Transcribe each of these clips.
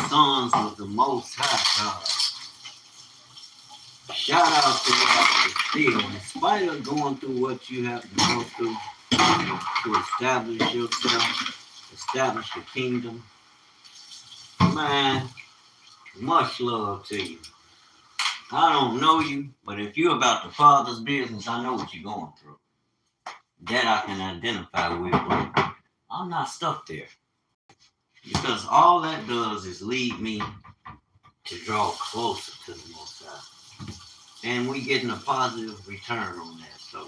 sons of the Most High God. Shout out to you still, in spite of going through what you have to go through to establish yourself, establish the kingdom. Man, much love to you. I don't know you, but if you're about the Father's business, I know what you're going through. That I can identify with, but I'm not stuck there. Because all that does is lead me to draw closer to the Most High. And we getting a positive return on that. So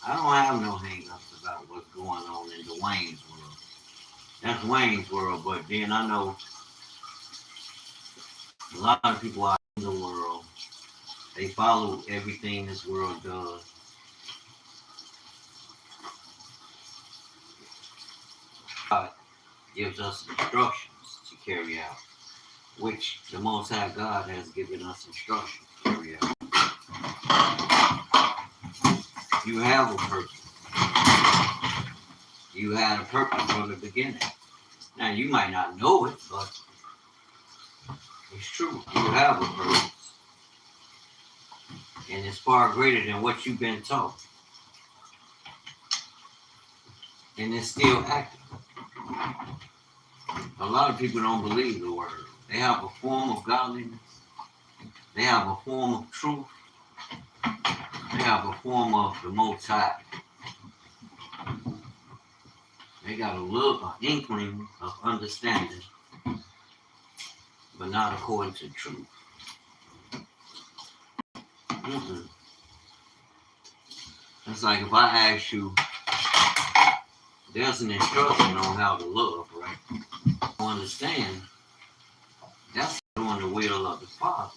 I don't have no hang-ups about what's going on in Dewayne's world. That's Wayne's world, but then I know a lot of people out in the world, they follow everything this world does. God gives us instructions to carry out, which the Most High God has given us instructions to carry out. You have a purpose. You had a purpose from the beginning. Now, you might not know it, but it's true. You have a purpose. And it's far greater than what you've been taught. And it's still active. A lot of people don't believe the word. They have a form of godliness. They have a form of truth. They have a form of the Most High. They got a little an inkling of understanding, but not according to truth. It's like if I ask you, there's an instruction on how to love, right? To understand, that's doing the will of the Father.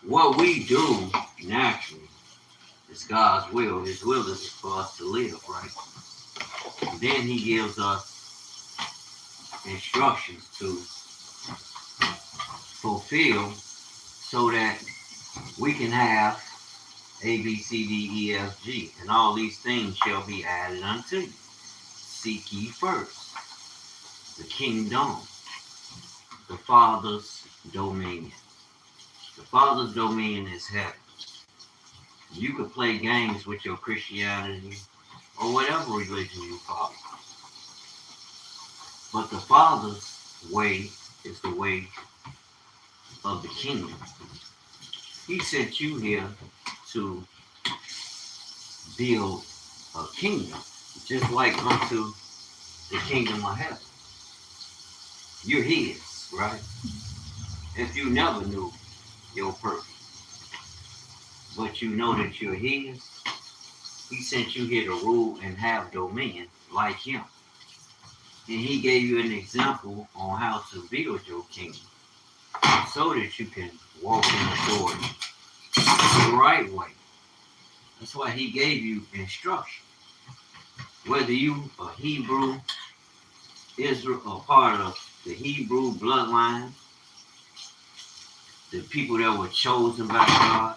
What we do naturally is God's will. His will is for us to live, right? And then he gives us instructions to fulfill so that we can have A, B, C, D, E, F, G. And all these things shall be added unto you. Seek ye first the kingdom, the Father's dominion. The Father's dominion is heaven. You could play games with your Christianity or whatever religion you follow. But the Father's way is the way of the kingdom. He sent you here to build a kingdom, just like unto the kingdom of heaven. You're his, right? If you never knew your purpose, but you know that you're his, he sent you here to rule and have dominion like him. And he gave you an example on how to build your kingdom so that you can walk in authority the right way. That's why he gave you instruction. Whether you are Hebrew, Israel, or part of the Hebrew bloodline, the people that were chosen by God,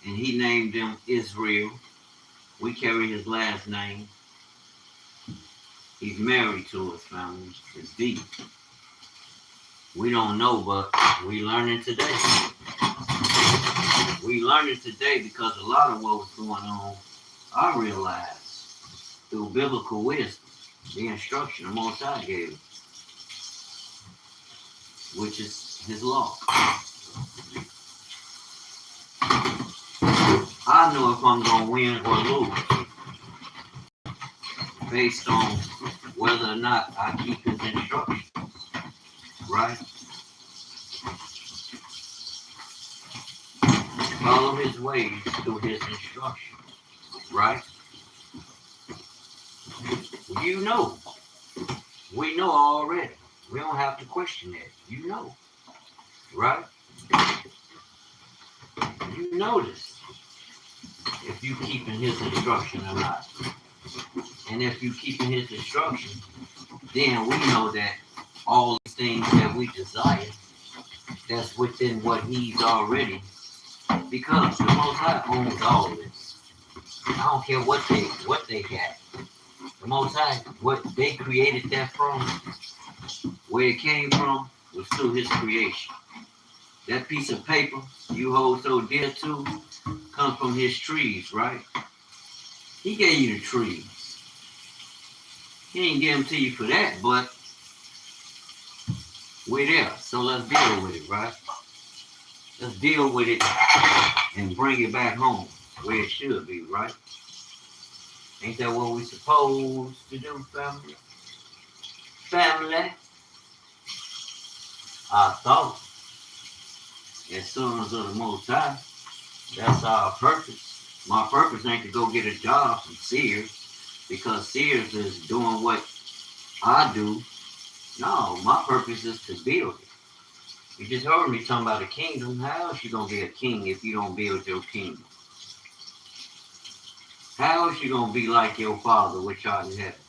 and he named them Israel. We carry his last name. He's married to his family. It's deep. We don't know, but we learning today. We learning today because a lot of what was going on, I realized through biblical wisdom, the instruction the Most High gave us, which is his law. I know if I'm going to win or lose based on whether or not I keep his instructions, right? Follow his ways through his instructions, right? You know. We know already. We don't have to question that. You know, right? You notice if you keeping his instruction or not. And if you keeping his instruction, then we know that all these things that we desire, that's within what he's already, because the Most High owns all of this. I don't care what they got. The Most High, what they created that from, where it came from was through his creation. That piece of paper you hold so dear to comes from his trees, right? He gave you the trees. He ain't give them to you for that, but we're there. So let's deal with it, right? Let's deal with it and bring it back home where it should be, right? Ain't that what we supposed to do, family? Family, I thought, as sons of the Most High, that's our purpose. My purpose ain't to go get a job from Sears because Sears is doing what I do. No, my purpose is to build it. You just heard me talking about a kingdom. How else you gonna be a king if you don't build your kingdom? How else you gonna be like your father which art in heaven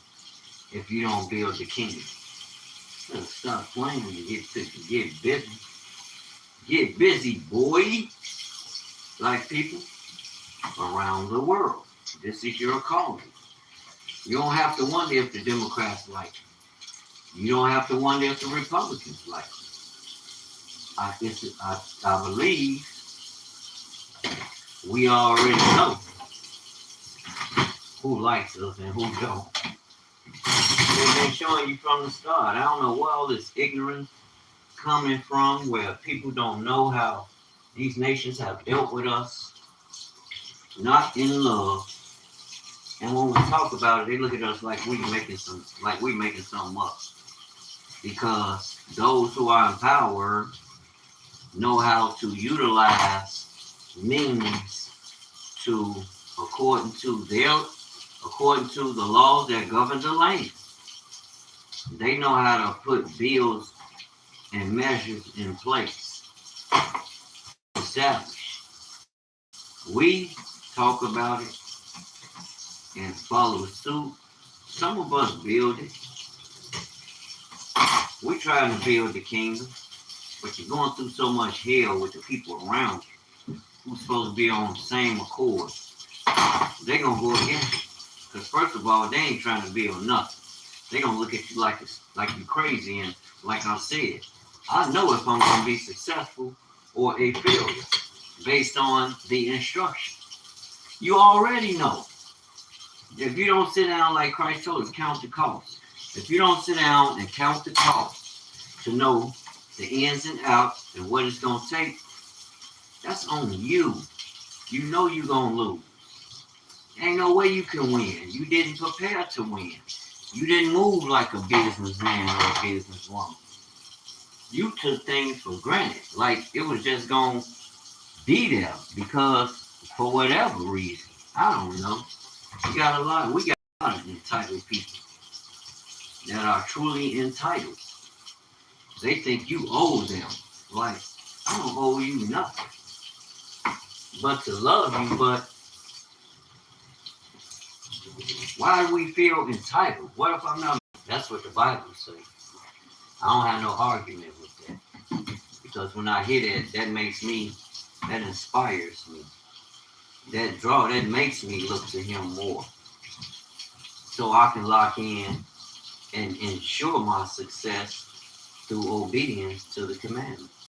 if you don't build the kingdom? So stop playing when you get busy. Get busy, boy. Like people around the world. This is your calling. You don't have to wonder if the Democrats like you. You don't have to wonder if the Republicans like you. I believe we already know who likes us and who don't. They've been showing you from the start. I don't know where all this ignorance coming from, where people don't know how these nations have dealt with us, not in love. And when we talk about it, they look at us like we making something up. Because those who are in power know how to utilize means to, according to the laws that govern the land. They know how to put bills and measures in place to establish. We talk about it and follow suit. Some of us build it. We're trying to build the kingdom, but you're going through so much hell with the people around you who's supposed to be on the same accord. They're going to go against you. Because first of all, they ain't trying to build nothing. They're going to look at you like you're crazy. And like I said, I know if I'm going to be successful or a failure based on the instruction. You already know. If you don't sit down like Christ told us, count the cost. If you don't sit down and count the cost to know the ins and outs and what it's going to take, that's on you. You know you're going to lose. Ain't no way you can win. You didn't prepare to win. You didn't move like a businessman or a businesswoman. You took things for granted, like it was just going to be there because for whatever reason, I don't know. We got a lot of entitled people that are truly entitled. They think you owe them. Like, I don't owe you nothing but to love you, but why do we feel entitled? What if I'm not? That's what the Bible says. I don't have no argument with that. Because when I hear that inspires me. That makes me look to him more. So I can lock in and ensure my success through obedience to the commandments.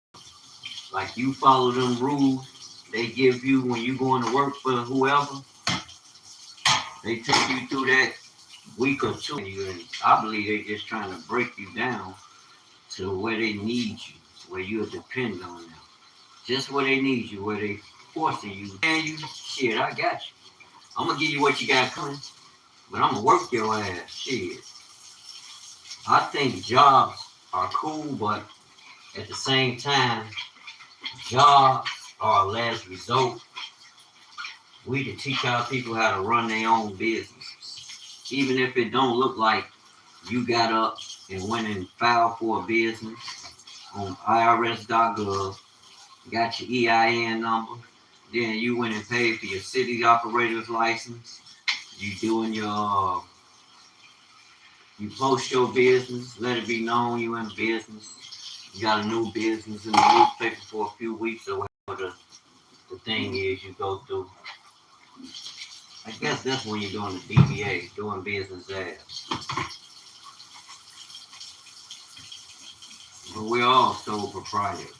Like you follow them rules they give you when you going to work for whoever. They take you through that week or two, and I believe they're just trying to break you down to where they need you, where you depend on them. Just where they need you, where they forcing you. And you, shit, I got you. I'm gonna give you what you got coming, but I'm gonna work your ass. Shit. I think jobs are cool, but at the same time, jobs are a last resort. We to teach our people how to run their own businesses. Even if it don't look like you got up and went and filed for a business on irs.gov, got your EIN number, then you went and paid for your city operator's license, you post your business, let it be known you in business, you got a new business in the newspaper for a few weeks or whatever the thing is you go through. I guess that's when you're doing the DBA, doing business as. But we're all sole proprietors.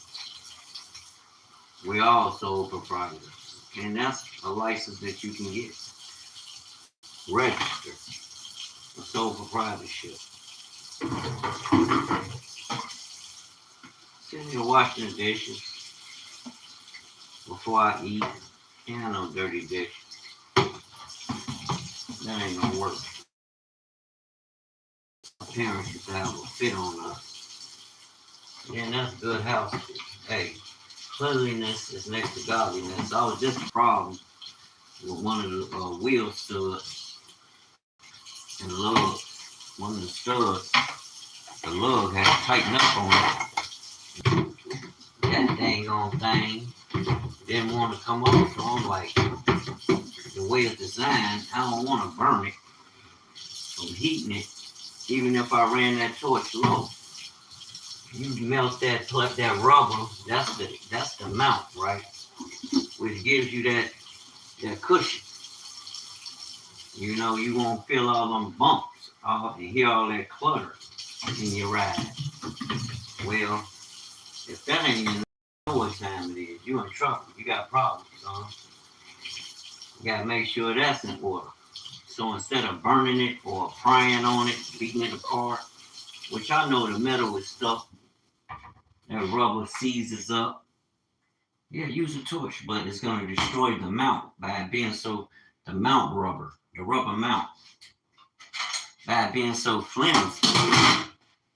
We're all sole proprietors. And that's a license that you can get. Register for sole proprietorship. Sitting here washing the dishes before I eat. Yeah, no dirty dishes. That ain't gonna work. My parents used to have a fit on us. Yeah, that's good housekeeping. Hey, cleanliness is next to godliness. I was just a problem with one of the wheel studs and lug. One of the studs, the lug had to tighten up on it. That dang on thing didn't want to come off, so I'm like, the way it's designed, I don't want to burn it from heating it, even if I ran that torch low. You melt that rubber, that's the mount, right? Which gives you that cushion. You know, you won't feel all them bumps and hear all that clutter in your ride. Well, if that ain't in, you know what time it is. You in trouble. You got problems, son. You gotta make sure that's in order. So instead of burning it or prying on it, beating it apart, which I know the metal is stuff, that rubber seizes up. Yeah, use a torch, but it's gonna destroy the mount by being so, the mount rubber, the rubber mount, by being so flimsy.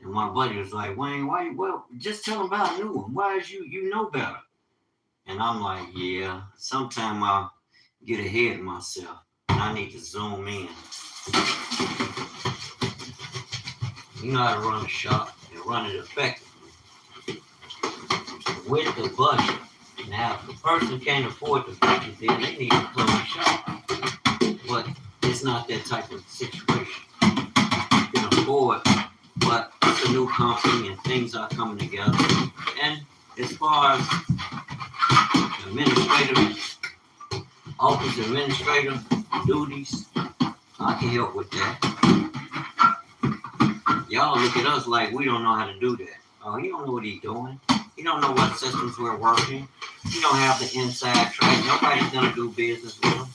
And my buddy was like, Wayne, why? Well, just tell him about a new one. Why is you know better? And I'm like, yeah, sometime I'll get ahead of myself. And I need to zoom in. You know how to run a shop and run it effectively. With the budget. Now, if the person can't afford the budget, then they need to close the shop. But it's not that type of situation. You can afford, but it's a new company and things are coming together. And as far as office administrative duties, I can help with that. Y'all look at us like we don't know how to do that. Oh, he don't know what he's doing. He don't know what systems we're working. He don't have the inside track. Nobody's gonna do business with him.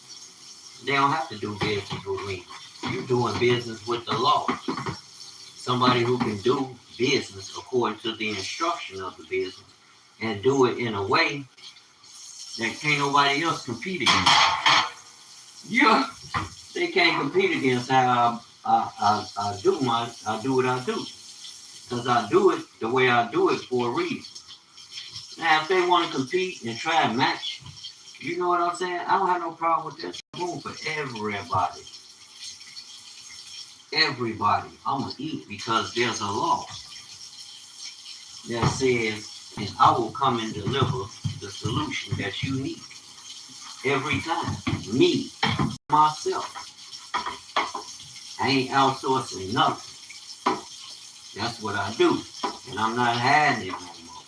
They don't have to do business with me. You're doing business with the law. Somebody who can do business according to the instruction of the business and do it in a way that can't nobody else compete against. Yeah, they can't compete against how I do what I do. Because I do it the way I do it for a reason. Now, if they want to compete and try and match, you know what I'm saying? I don't have no problem with that. Room for everybody. Everybody. I'm going to eat because there's a law that says, and I will come and deliver the solution that you need. Every time. Me. Myself. I ain't outsourcing nothing. That's what I do. And I'm not hiding it no more.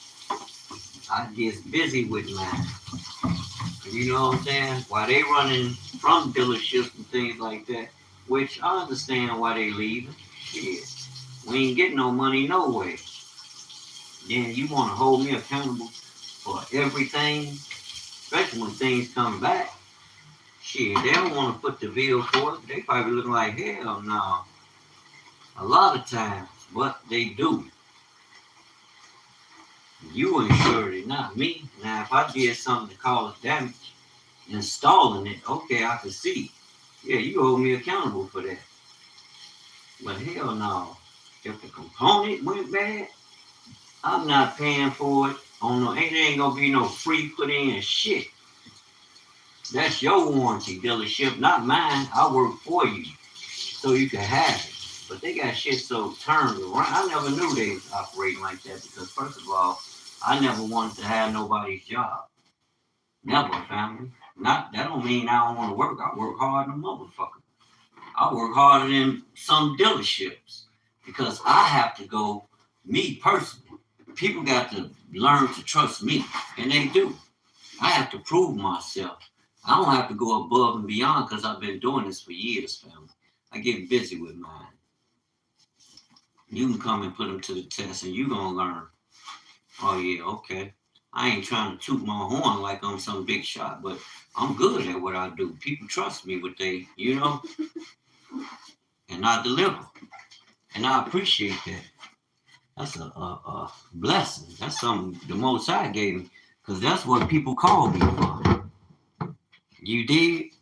I get busy with mine. You know what I'm saying? While they running from dealerships and things like that, which I understand why they leaving. Yeah. We ain't getting no money no way. Then you want to hold me accountable for everything, especially when things come back. Shit, they don't want to put the bill for it. They probably looking like, hell no. A lot of times, what they do, you insured it, not me. Now, if I did something to cause damage, installing it, okay, I can see. Yeah, you hold me accountable for that. But hell no. If the component went bad, I'm not paying for it. It ain't gonna be no free put in shit. That's your warranty dealership, not mine. I work for you, so you can have it. But they got shit so turned around. I never knew they was operating like that because, first of all, I never wanted to have nobody's job. Never, family. That don't mean I don't want to work. I work hard than a motherfucker. I work harder than some dealerships because I have to go, me personally. People got to learn to trust me, and they do. I have to prove myself. I don't have to go above and beyond because I've been doing this for years, family. I get busy with mine. You can come and put them to the test, and you're going to learn. Oh yeah, okay. I ain't trying to toot my horn like I'm some big shot, but I'm good at what I do. People trust me with and I deliver. And I appreciate that. That's a blessing. That's something the Most High gave me. Because that's what people call me for. You did?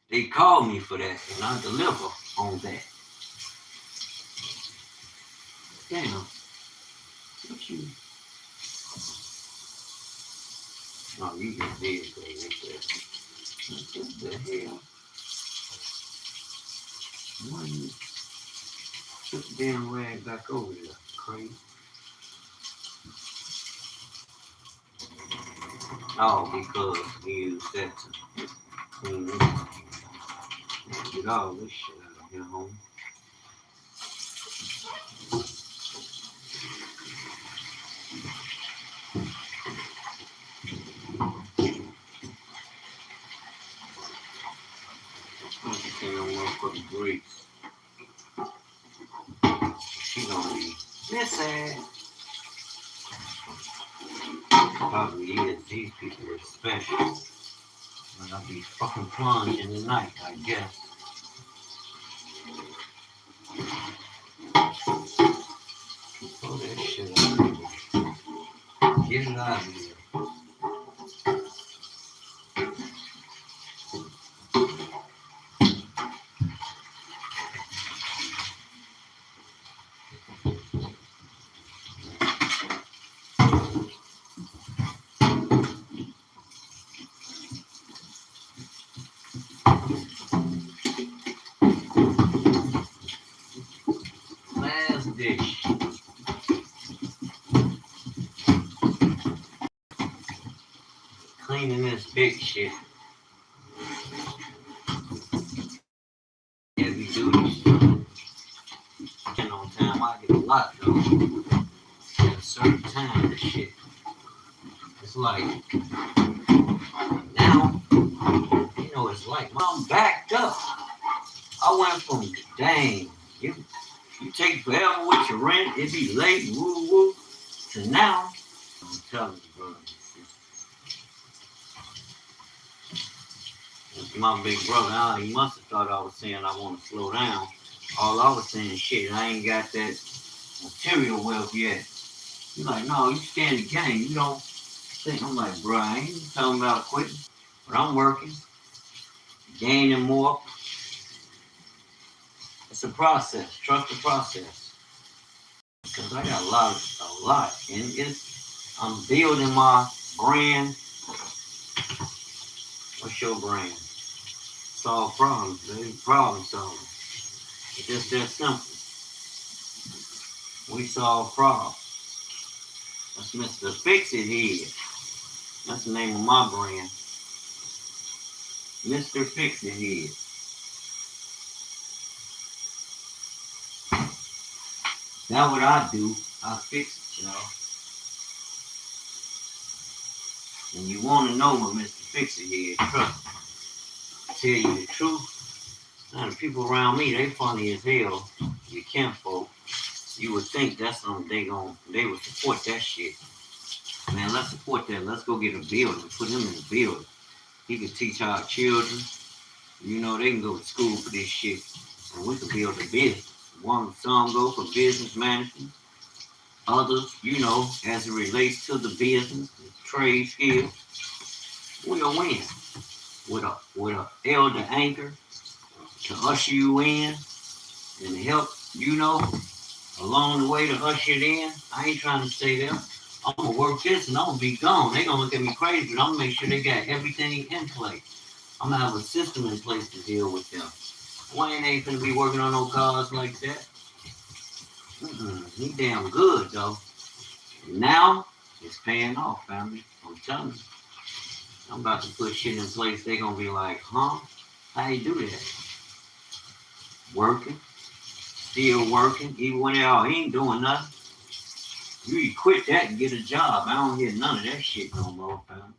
They call me for that, and I deliver on that. Damn. What you? Oh, you just did go right there. What the hell? Why you put the damn rag back over there? Crazy. Oh, because he used that to clean it. Get all this shit out of here, homie. I can't no motherfucking grease. She gonna be missing. Probably is. These people are special. And I'll be fucking plunging tonight, I guess. Throw that shit out of here. Get it out of here. Last dish. Cleaning this big shit. Heavy duty shit. Depending on time, I get a lot though. At a certain time, this shit. It's like, now, it's like, I'm backed up. I went from, dang, you take forever with your rent, it be late, woo woo, to now, I'm telling you, bro. My big brother, he must have thought I was saying I want to slow down. All I was saying, shit, I ain't got that material wealth yet. He's like, no, you stand the game. You don't think. I'm like, bro, I ain't talking about quitting, but I'm working, gaining more. It's a process. Trust the process. Because I got a lot. And I'm building my brand. What's your brand? Solve problems, baby. Problem solving. It's just that simple. We solve problems. That's Mr. Fix-It Head. That's the name of my brand. Mr. Fix-It Head. That's what I do. I fix it, y'all. And you want to know what Mr. Fix-It Head, trust me. I tell you the truth. Now, the people around me, they funny as hell. You can't folk. You would think that's something they would support that shit. Man, let's support that. Let's go get a building. Put him in a building. He can teach our children. They can go to school for this shit. And we can build a business. Some go for business management. Others, as it relates to the business, the trade skills. We'll win. With a elder anchor to usher you in and help, along the way to usher it in. I ain't trying to stay there. I'm going to work this and I'm going to be gone. They're going to look at me crazy, but I'm going to make sure they got everything in place. I'm going to have a system in place to deal with them. Wayne ain't going to be working on no cars like that. He damn good, though. Now, it's paying off, family. I'm telling you. I'm about to put shit in place. They're going to be like, huh? How you do that? Working. Still working. Even when he ain't doing nothing. You quit that and get a job. I don't hear none of that shit no more, fam.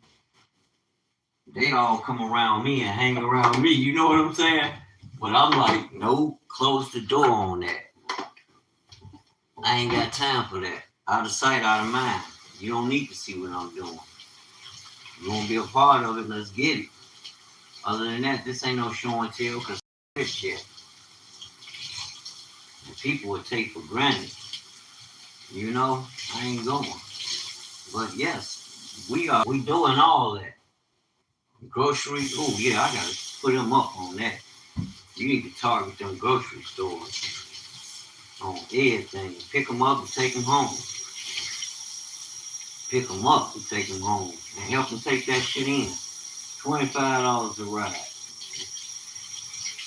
They all come around me and hang around me. You know what I'm saying? But I'm like, no, close the door on that. I ain't got time for that. Out of sight, out of mind. You don't need to see what I'm doing. You won't be a part of it, let's get it. Other than that, this ain't no show and tell, because this shit. And people would take for granted. You know, I ain't going. But yes, we doing all that. Groceries, oh yeah, I gotta put them up on that. You need to target them grocery stores on everything. Pick them up and take them home. Pick them up and take them home. And help them take that shit in. $25 a ride.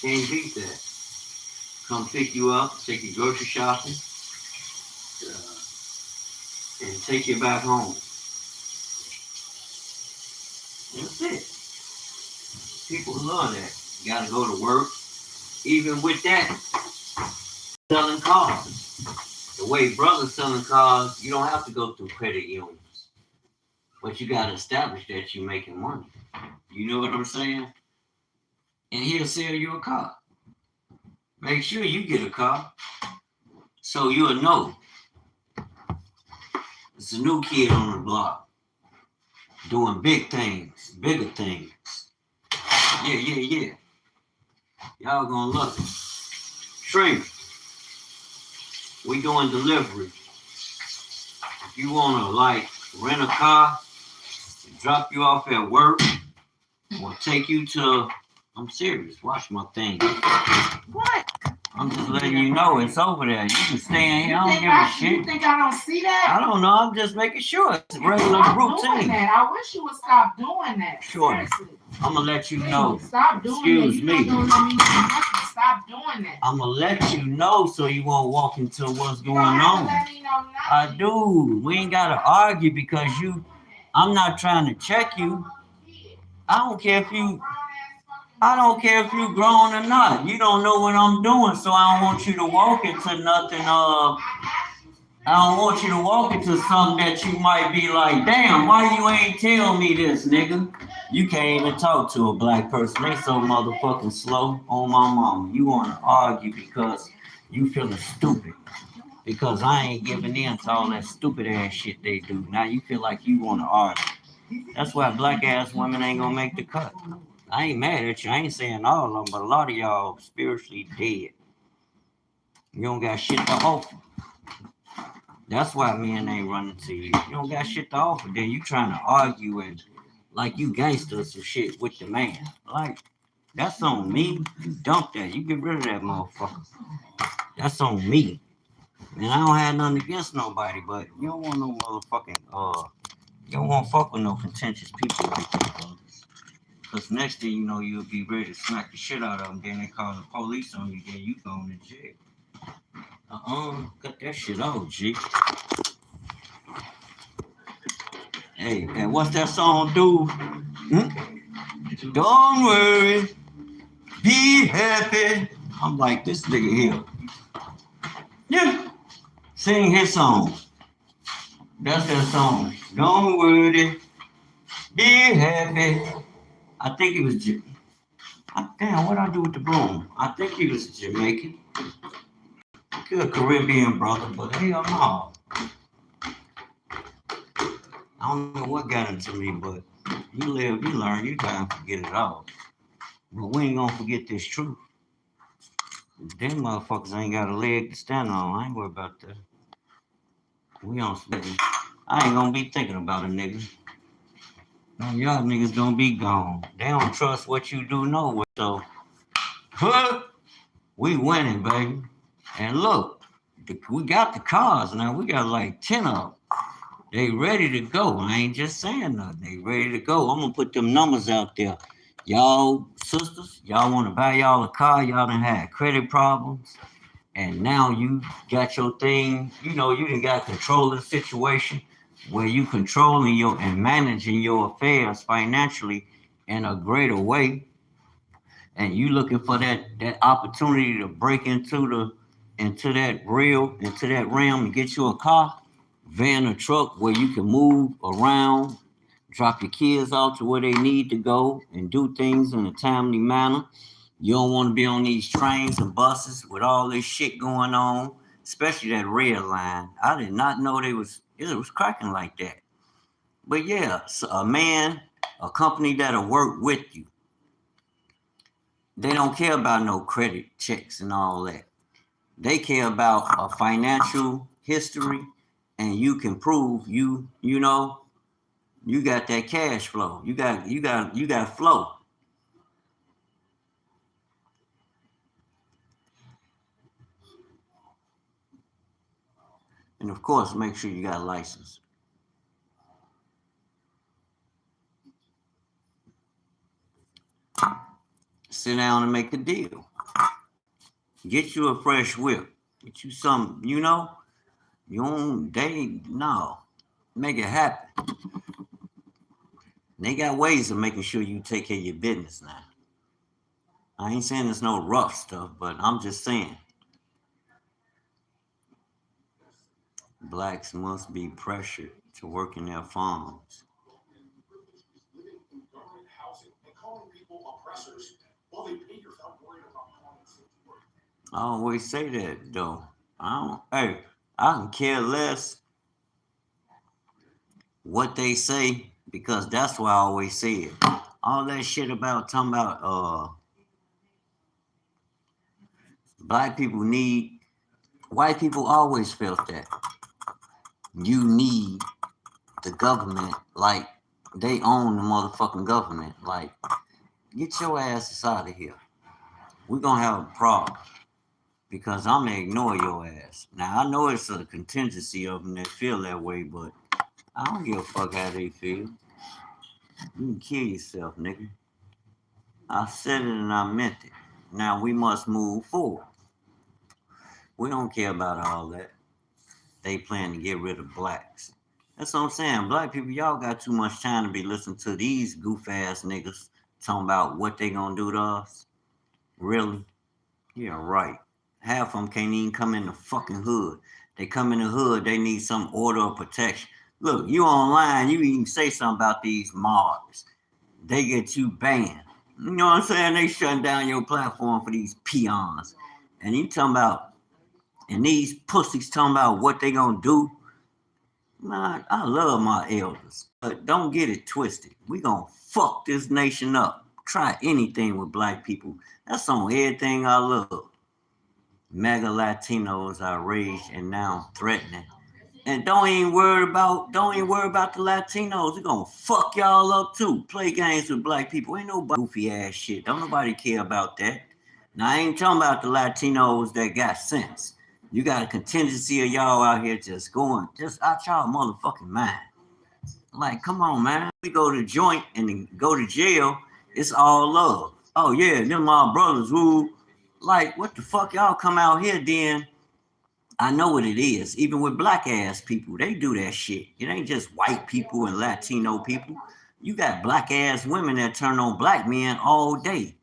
Can't beat that. Come pick you up, take you grocery shopping, and take you back home. That's it. People love that. You gotta go to work. Even with that, selling cars. The way brothers selling cars, you don't have to go through credit unions. But you gotta establish that you're making money. You know what I'm saying? And he'll sell you a car. Make sure you get a car so you'll know. It's a new kid on the block doing big things, bigger things. Yeah. Y'all gonna love it. Shrink. We doing delivery. If you wanna like rent a car, drop you off at work, or take you to, I'm serious, watch my thing. What? I'm just letting you know it's over there. You can stay in here, I don't give a shit. You think I don't see that? I don't know, I'm just making sure. It's a regular routine. I wish you would stop doing that. Sure. Seriously. I'm gonna let you know. Stop doing Excuse me. Stop doing that. I'm gonna let you know so you won't walk into what's going on. Let me know I do. We ain't gotta argue because I'm not trying to check you. I don't care if you grown or not. You don't know what I'm doing, so I don't want you to walk into nothing. I don't want you to walk into something that you might be like, damn, why you ain't tell me this, nigga? You can't even talk to a black person. They so motherfucking slow on my mama. You want to argue because you feeling stupid. Because I ain't giving in to all that stupid ass shit they do. Now you feel like you want to argue. That's why black ass women ain't gonna make the cut. I ain't mad at you. I ain't saying all of them, but a lot of y'all spiritually dead. You don't got shit to offer. That's why men ain't running to you. You don't got shit to offer. Then you trying to argue and like you gangsters or shit with the man. Like, that's on me. You dump that. You get rid of that motherfucker. That's on me. And I don't have nothing against nobody, but you don't want no motherfucking, you don't want to fuck with no contentious people like that, brothers. Because next thing you know, you'll be ready to smack the shit out of them. Then they call the police on you. Then you going to jail. Cut that shit off, G. Hey, and what's that song do? Don't worry, be happy. I'm like, this nigga here. Yeah, sing his song. That's that song. Don't worry, be happy. I think he was damn, what I do with the broom? I think he was Jamaican. Good Caribbean brother, but hell no. I don't know what got into me, but you live, you learn, you try and forget it all. But we ain't gonna forget this truth. Them motherfuckers ain't got a leg to stand on. I ain't worried about that. We on something. I ain't gonna be thinking about a nigga. No, y'all niggas gonna be gone. They don't trust what you do nowhere. So, we winning, baby. And look, we got the cars now. We got like 10 of them. They ready to go. I ain't just saying nothing. They ready to go. I'm gonna put them numbers out there. Y'all sisters, y'all want to buy y'all a car. Y'all done had credit problems. And now you got your thing. You know, you done got control of the situation where you controlling and managing your affairs financially in a greater way. And you looking for that opportunity to break into that realm and get you a car, van, or truck where you can move around, drop your kids off to where they need to go and do things in a timely manner. You don't want to be on these trains and buses with all this shit going on, especially that red line. I did not know it was cracking like that. But yeah, so a company that'll work with you. They don't care about no credit checks and all that. They care about a financial history, and you can prove you know you got that cash flow. You got flow. And of course, make sure you got a license. Sit down and make a deal. Get you a fresh whip. Get you some, you don't, no. Make it happen. They got ways of making sure you take care of your business now. I ain't saying there's no rough stuff, but I'm just saying. Blacks must be pressured to work in their farms. I always say that though. I can care less what they say because that's what I always say it. All that shit about talking about black people need, white people always felt that. You need the government like they own the motherfucking government. Like, get your asses out of here. We're gonna have a problem because I'm gonna ignore your ass. Now I know it's a contingency of them that feel that way, but I don't give a fuck how they feel. You can kill yourself, nigga. I said it and I meant it. Now we must move forward. We don't care about all that. They plan to get rid of blacks. That's what I'm saying. Black people, y'all got too much time to be listening to these goof ass niggas talking about what they gonna do to us. Really? Yeah, right. Half of them can't even come in the fucking hood. They come in the hood, they need some order of protection. Look, you online, you even say something about these mobs. They get you banned. You know what I'm saying? They shutting down your platform for these peons. And you talking about, and these pussies talking about what they gonna do. Man, I love my elders, but don't get it twisted. We gonna fuck this nation up. Try anything with black people. That's on everything I love. Mega Latinos are raged and now threatening. And don't even worry about the Latinos. We're gonna fuck y'all up too. Play games with black people. Ain't no goofy ass shit. Don't nobody care about that. Now I ain't talking about the Latinos that got sense. You got a contingency of y'all out here just out y'all motherfucking mind. Like, come on, man. We go to joint and go to jail. It's all love. Oh yeah, them my brothers. Who, like, what the fuck y'all come out here then? I know what it is. Even with black ass people, they do that shit. It ain't just white people and Latino people. You got black ass women that turn on black men all day.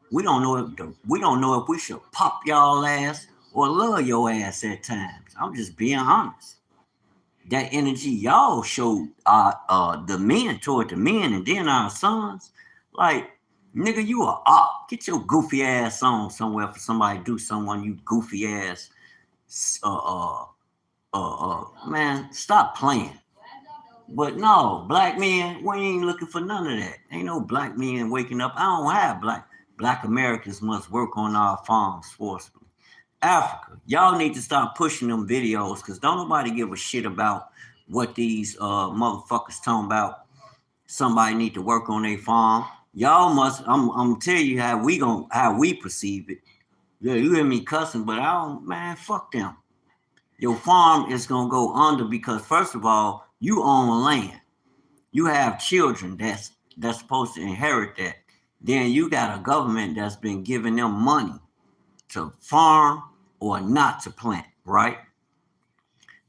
We don't know if we should pop y'all ass or love your ass at times. I'm just being honest. That energy y'all showed the men toward the men and then our sons, like, nigga, you a op. Get your goofy ass on somewhere for somebody to do someone, you goofy ass. Man, stop playing. But no, black men, we ain't looking for none of that. Ain't no black men waking up. I don't have black Americans must work on our farms forcefully. Africa, y'all need to start pushing them videos because don't nobody give a shit about what these motherfuckers talking about. Somebody need to work on their farm. Y'all must. I'm tell you how we perceive it. Yeah, you hear me cussing, but I don't. Man, fuck them. Your farm is gonna go under because first of all, you own land. You have children that's supposed to inherit that. Then you got a government that's been giving them money to farm or not to plant, right?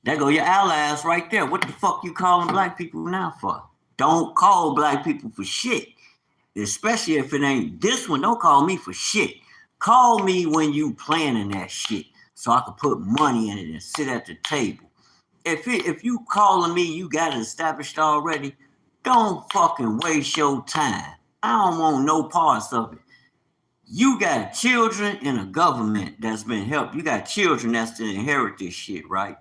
There go your allies right there. What the fuck you calling black people now for? Don't call black people for shit. Especially if it ain't this one. Don't call me for shit. Call me when you planning that shit so I can put money in it and sit at the table. If you calling me, you got it established already. Don't fucking waste your time. I don't want no parts of it. You got children in a government that's been helped. You got children that's to inherit this shit, right?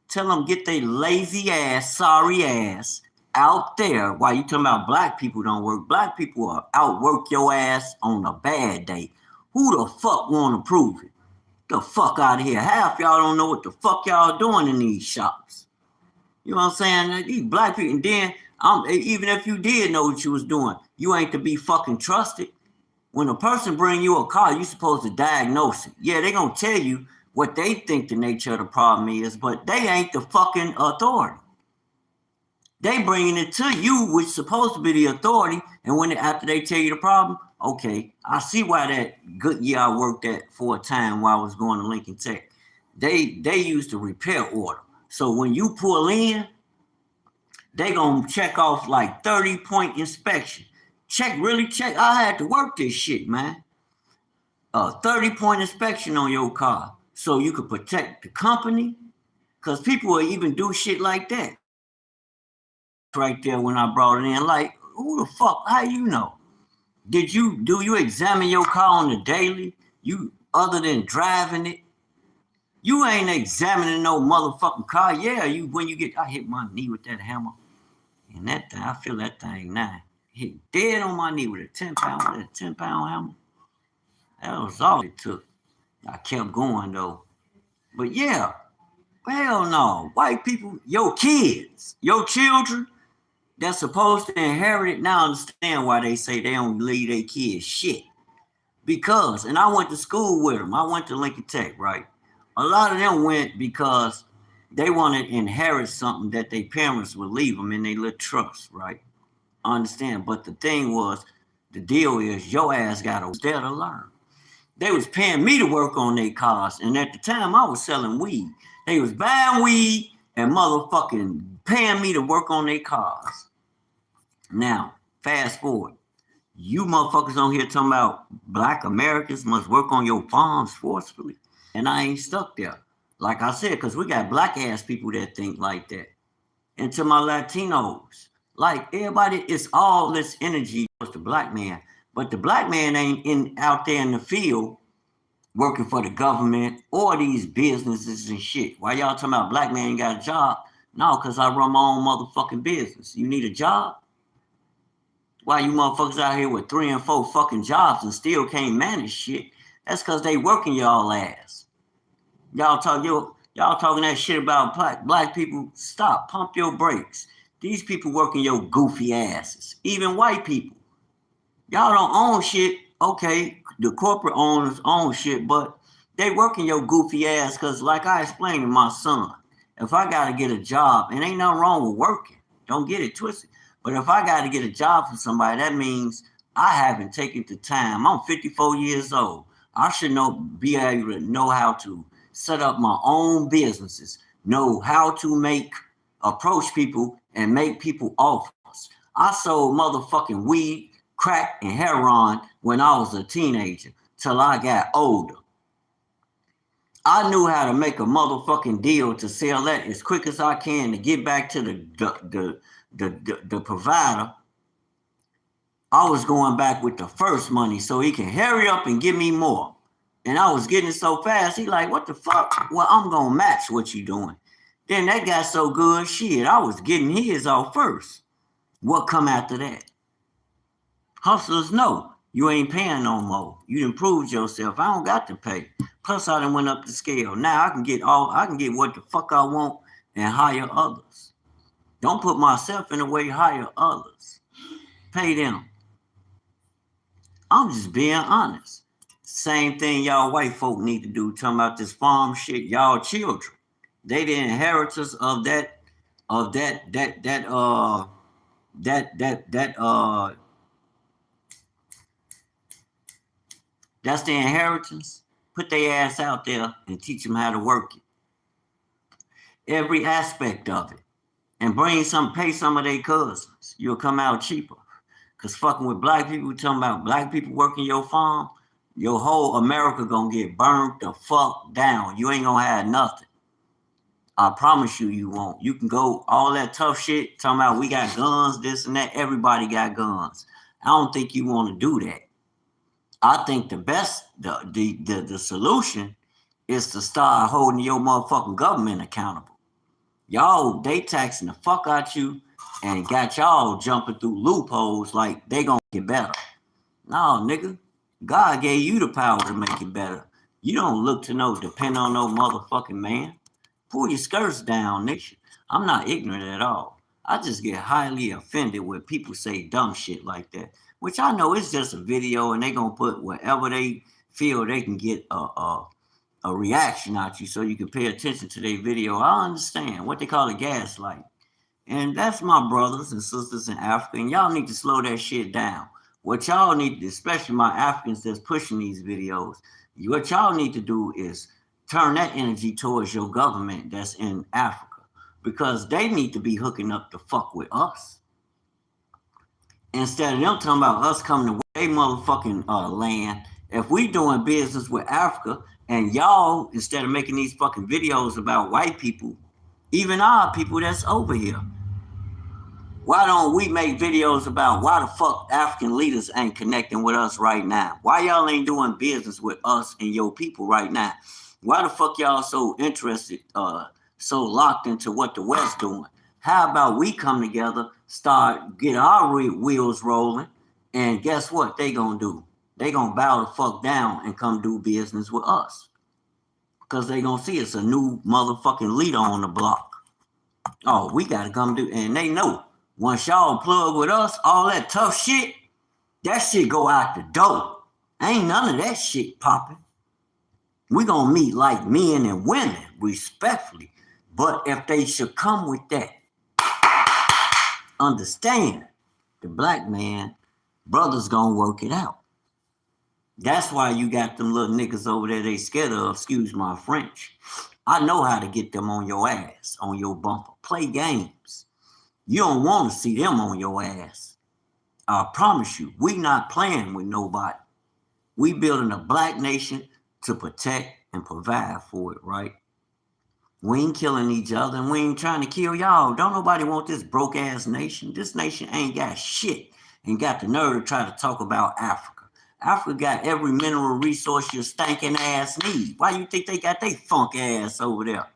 Tell them get their lazy ass, sorry ass out there. While you talking about black people don't work, black people will outwork your ass on a bad day. Who the fuck want to prove it? The fuck out of here. Half y'all don't know what the fuck y'all doing in these shops. You know what I'm saying? Like, these black people, and then even if you did know what you was doing, you ain't to be fucking trusted. When a person bring you a car, you supposed to diagnose it. Yeah, they gonna tell you what they think the nature of the problem is, but they ain't the fucking authority. They bringing it to you, which is supposed to be the authority, and when after they tell you the problem, okay, I see why that good year I worked at for a time while I was going to Lincoln Tech. They used a repair order. So when you pull in, they gonna check off like 30-point inspection. Really check. I had to work this shit, man. 30-point inspection on your car so you could protect the company. Because people will even do shit like that. Right there when I brought it in, like, who the fuck? How you know? Do you examine your car on the daily? You other than driving it? You ain't examining no motherfucking car. Yeah, when you get, I hit my knee with that hammer. And that thing, I feel that thing now. Hit dead on my knee with a 10-pound hammer. That was all it took. I kept going though. But yeah, hell no. White people, your kids, your children, that's supposed to inherit it. Now I understand why they say they don't leave their kids shit. Because, and I went to school with them. I went to Lincoln Tech, right? A lot of them went because they wanted to inherit something that their parents would leave them in their little trust, right? I understand. But the thing was, the deal is your ass got to there to learn. They was paying me to work on their cars. And at the time, I was selling weed. They was buying weed and motherfucking paying me to work on their cars. Now, fast forward. You motherfuckers on here talking about black Americans must work on your farms forcefully. And I ain't stuck there. Like I said, because we got black ass people that think like that. And to my Latinos, like everybody, it's all this energy towards the black man. But the black man ain't out there in the field working for the government or these businesses and shit. Why y'all talking about black man ain't got a job? No, because I run my own motherfucking business. You need a job? Why you motherfuckers out here with 3 and 4 fucking jobs and still can't manage shit? That's because they working y'all ass. Y'all talking that shit about black people. Stop. Pump your brakes. These people working your goofy asses. Even white people. Y'all don't own shit. Okay, the corporate owners own shit, but they working your goofy ass because like I explained to my son, if I got to get a job, and ain't nothing wrong with working. Don't get it twisted. But if I got to get a job from somebody, that means I haven't taken the time. I'm 54 years old. I should be able to know how to set up my own businesses, know how to approach people and make people offers. I sold motherfucking weed, crack, and heroin when I was a teenager till I got older. I knew how to make a motherfucking deal to sell that as quick as I can to get back to the provider. I was going back with the first money so he can hurry up and give me more. And I was getting it so fast, he like, what the fuck? Well, I'm going to match what you doing. Then that got so good, shit, I was getting his off first. What come after that? Hustlers know you ain't paying no more. You done proved yourself. I don't got to pay. Plus, I done went up the scale. Now I can get what the fuck I want and hire others. Don't put myself in the way, hire others. Pay them. I'm just being honest. Same thing y'all white folk need to do. Talking about this farm shit, y'all children. They the inheritors of that's the inheritance. Put their ass out there and teach them how to work it. Every aspect of it. And pay some of their cousins. You'll come out cheaper. Because fucking with black people, talking about black people working your farm, your whole America gonna get burnt the fuck down. You ain't gonna have nothing. I promise you won't. You can go all that tough shit, talking about we got guns, this and that. Everybody got guns. I don't think you want to do that. I think the solution is to start holding your motherfucking government accountable. Y'all, they taxing the fuck out you and got y'all jumping through loopholes like they gonna get better. No, nigga. God gave you the power to make it better. You don't look to depend on no motherfucking man. Pull your skirts down, nigga. I'm not ignorant at all. I just get highly offended when people say dumb shit like that, which I know is just a video and they gonna put whatever they feel they can get a reaction out you so you can pay attention to their video. I understand what they call a gaslight. And that's my brothers and sisters in Africa, and y'all need to slow that shit down. What y'all need, especially my Africans that's pushing these videos, what y'all need to do is turn that energy towards your government that's in Africa, because they need to be hooking up the fuck with us. Instead of them talking about us coming to their motherfucking land. If we doing business with Africa and y'all, instead of making these fucking videos about white people, even our people that's over here, why don't we make videos about why the fuck African leaders ain't connecting with us right now? Why y'all ain't doing business with us and your people right now? Why the fuck y'all so interested, so locked into what the West doing? How about we come together, start get our wheels rolling, and guess what they gonna do? They gonna bow the fuck down and come do business with us. Because they gonna see it's a new motherfucking leader on the block. Oh, we gotta come do, and they know. Once y'all plug with us, all that tough shit, that shit go out the door. Ain't none of that shit popping. We gonna meet like men and women, respectfully. But if they should come with that, understand, the black man, brothers gonna work it out. That's why you got them little niggas over there they scared of, excuse my French. I know how to get them on your ass, on your bumper. Play games. You don't want to see them on your ass. I promise you, we not playing with nobody. We building a black nation to protect and provide for it, right? We ain't killing each other and we ain't trying to kill y'all. Don't nobody want this broke ass nation. This nation ain't got shit and got the nerve to try to talk about Africa. Africa got every mineral resource your stinking ass need. Why you think they got they funk ass over there?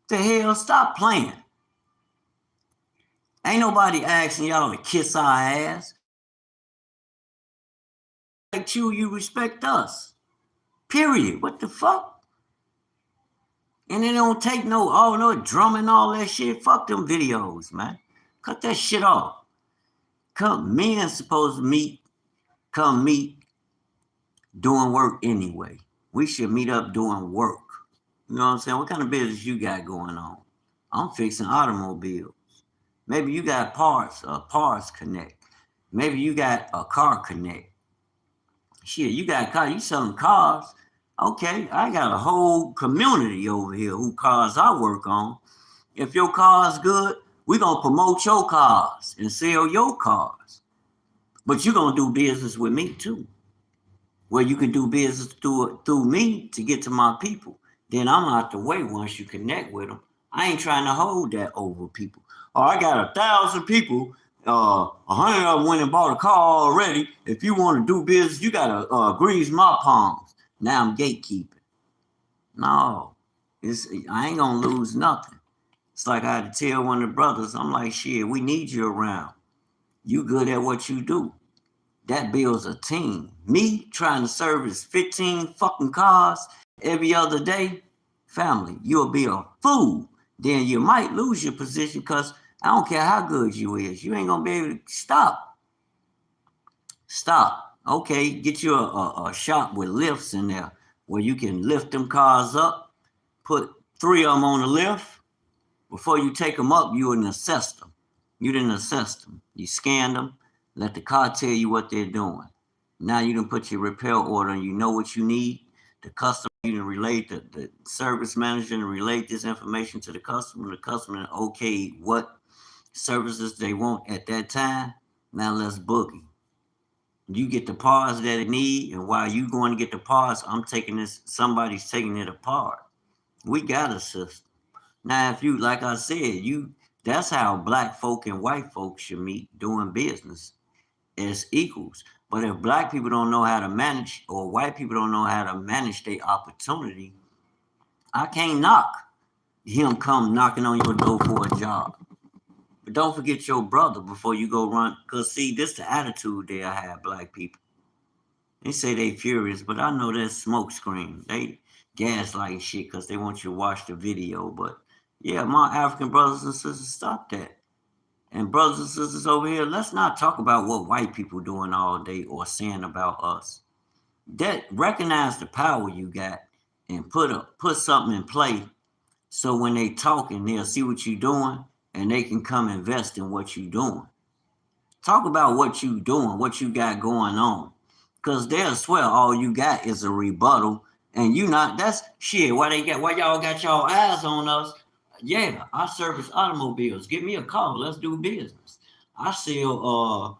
The hell, stop playing. Ain't nobody asking y'all to kiss our ass. Like you respect us. Period. What the fuck? And it don't take no drumming, all that shit. Fuck them videos, man. Cut that shit off. Men supposed to come meet doing work anyway. We should meet up doing work. You know what I'm saying? What kind of business you got going on? I'm fixing automobiles. Maybe you got parts connect. Maybe you got a car connect. Shit, you got a car, you selling cars. Okay, I got a whole community over here who cars I work on. If your car's good, we're going to promote your cars and sell your cars. But you're going to do business with me too. Where you can do business through me to get to my people. Then I'm out the way once you connect with them. I ain't trying to hold that over people. Oh, I got 1,000 people. 100 of them went and bought a car already. If you want to do business, you got to grease my palms. Now I'm gatekeeping. No, I ain't going to lose nothing. It's like I had to tell one of the brothers, I'm like, shit, we need you around. You good at what you do. That builds a team. Me trying to service 15 fucking cars every other day, family, you'll be a fool. Then you might lose your position because I don't care how good you is. You ain't going to be able to stop. Stop. Okay, get you a shop with lifts in there where you can lift them cars up, put 3 of them on the lift. Before you take them up, you didn't assess them. You scanned them, let the car tell you what they're doing. Now you can put your repair order and you know what you need. The customer, you can relate, the service manager and relate this information to the customer. The customer, okay, what services they want at that time. Now let's boogie. You get the parts that it need, and while you going to get the parts, somebody's taking it apart. We got a system. Now, if you, like I said, that's how black folk and white folks should meet doing business. as equals. But if black people don't know how to manage, or white people don't know how to manage their opportunity, I can't knock him come knocking on your door for a job. But don't forget your brother before you go run. Because, see, this the attitude they have, black people. They say they furious, but I know that's smoke screen. They gaslighting shit because they want you to watch the video. But, yeah, my African brothers and sisters, stop that. And brothers and sisters over here, let's not talk about what white people doing all day or saying about us. That recognize the power you got and put something in play so when they talking, they'll see what you're doing and they can come invest in what you're doing. Talk about what you doing, what you got going on. Cause they'll swear all you got is a rebuttal. And you not, that's shit. Why y'all got y'all eyes on us? Yeah, I service automobiles. Give me a call. Let's do business. I sell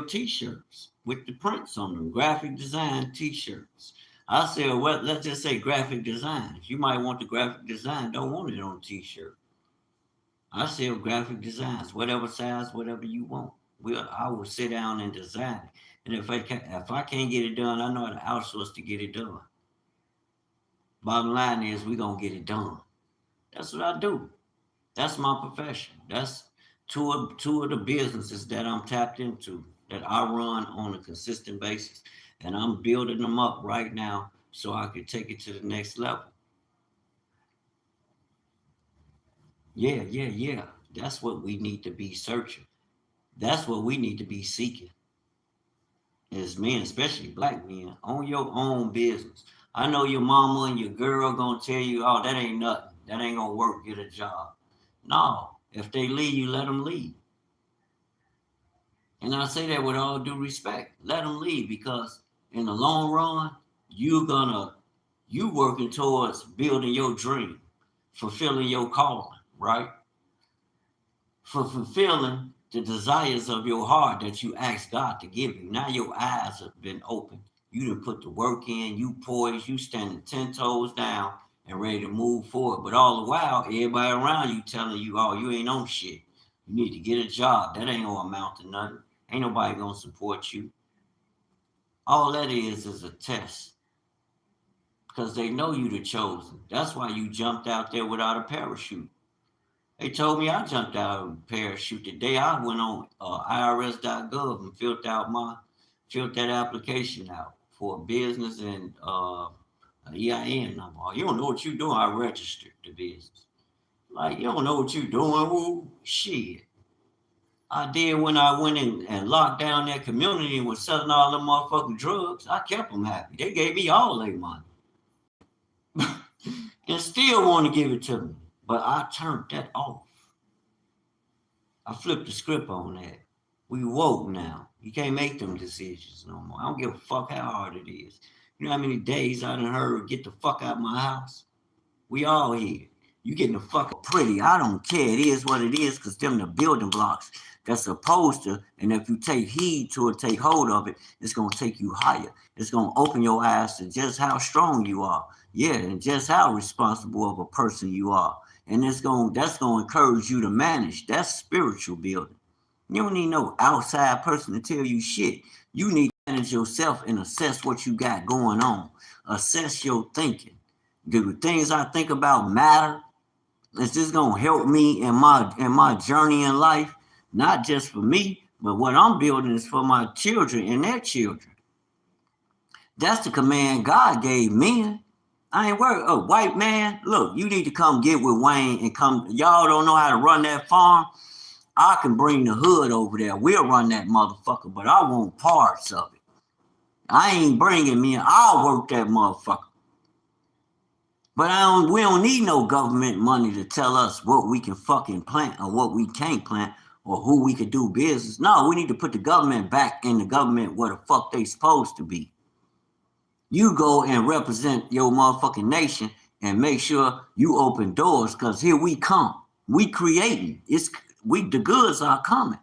t-shirts with the prints on them, graphic design t-shirts. I sell what, let's just say graphic designs. You might want the graphic design, don't want it on a t-shirt. I sell graphic designs, whatever size, whatever you want. I will sit down and design it. And if I can't get it done, I know how to outsource to get it done. Bottom line is we gonna get it done. That's what I do. That's my profession. That's two of the businesses that I'm tapped into, that I run on a consistent basis. And I'm building them up right now so I can take it to the next level. Yeah. That's what we need to be searching. That's what we need to be seeking as men, especially black men. Own your own business. I know your mama and your girl gonna tell you, oh, that ain't nothing. That ain't gonna work, get a job. No, if they leave you, let them leave. And I say that with all due respect. Let them leave, because in the long run, you working towards building your dream, fulfilling your calling, right? For fulfilling the desires of your heart that you asked God to give you. Now your eyes have been opened. You done put the work in, you poised, you standing 10 toes down and ready to move forward. But all the while, everybody around you telling you, oh, you ain't on shit. You need to get a job. That ain't gonna amount to nothing. Ain't nobody gonna support you. All that is a test. Because they know you the chosen. That's why you jumped out there without a parachute. They told me I jumped out of a parachute the day I went on irs.gov and filled that application out for a business and an EIN number. You don't know what you're doing. I registered the business. Like, you don't know what you're doing. Well, shit. I did when I went in and locked down that community and was selling all them motherfucking drugs. I kept them happy. They gave me all their money. And still want to give it to me. But I turned that off. I flipped the script on that. We woke now. You can't make them decisions no more. I don't give a fuck how hard it is. You know how many days I done heard, get the fuck out of my house? We all here. You getting the fuck pretty. I don't care. It is what it is, because them the building blocks that's supposed to, and if you take heed to it, take hold of it, it's going to take you higher. It's going to open your eyes to just how strong you are. Yeah, and just how responsible of a person you are. And that's going to encourage you to manage. That's spiritual building. You don't need no outside person to tell you shit. You need to manage yourself and assess what you got going on. Assess your thinking. Do the things I think about matter? Is this gonna help me in my journey in life? Not just for me, but what I'm building is for my children and their children. That's the command God gave men. I ain't worried. A white man, look, you need to come get with Wayne and come. Y'all don't know how to run that farm. I can bring the hood over there. We'll run that motherfucker, but I want parts of it. I ain't bringing me. I'll work that motherfucker. But we don't need no government money to tell us what we can fucking plant or what we can't plant or who we could do business. No, we need to put the government back in the government where the fuck they supposed to be. You go and represent your motherfucking nation and make sure you open doors, because here we come. We creating. The goods are coming.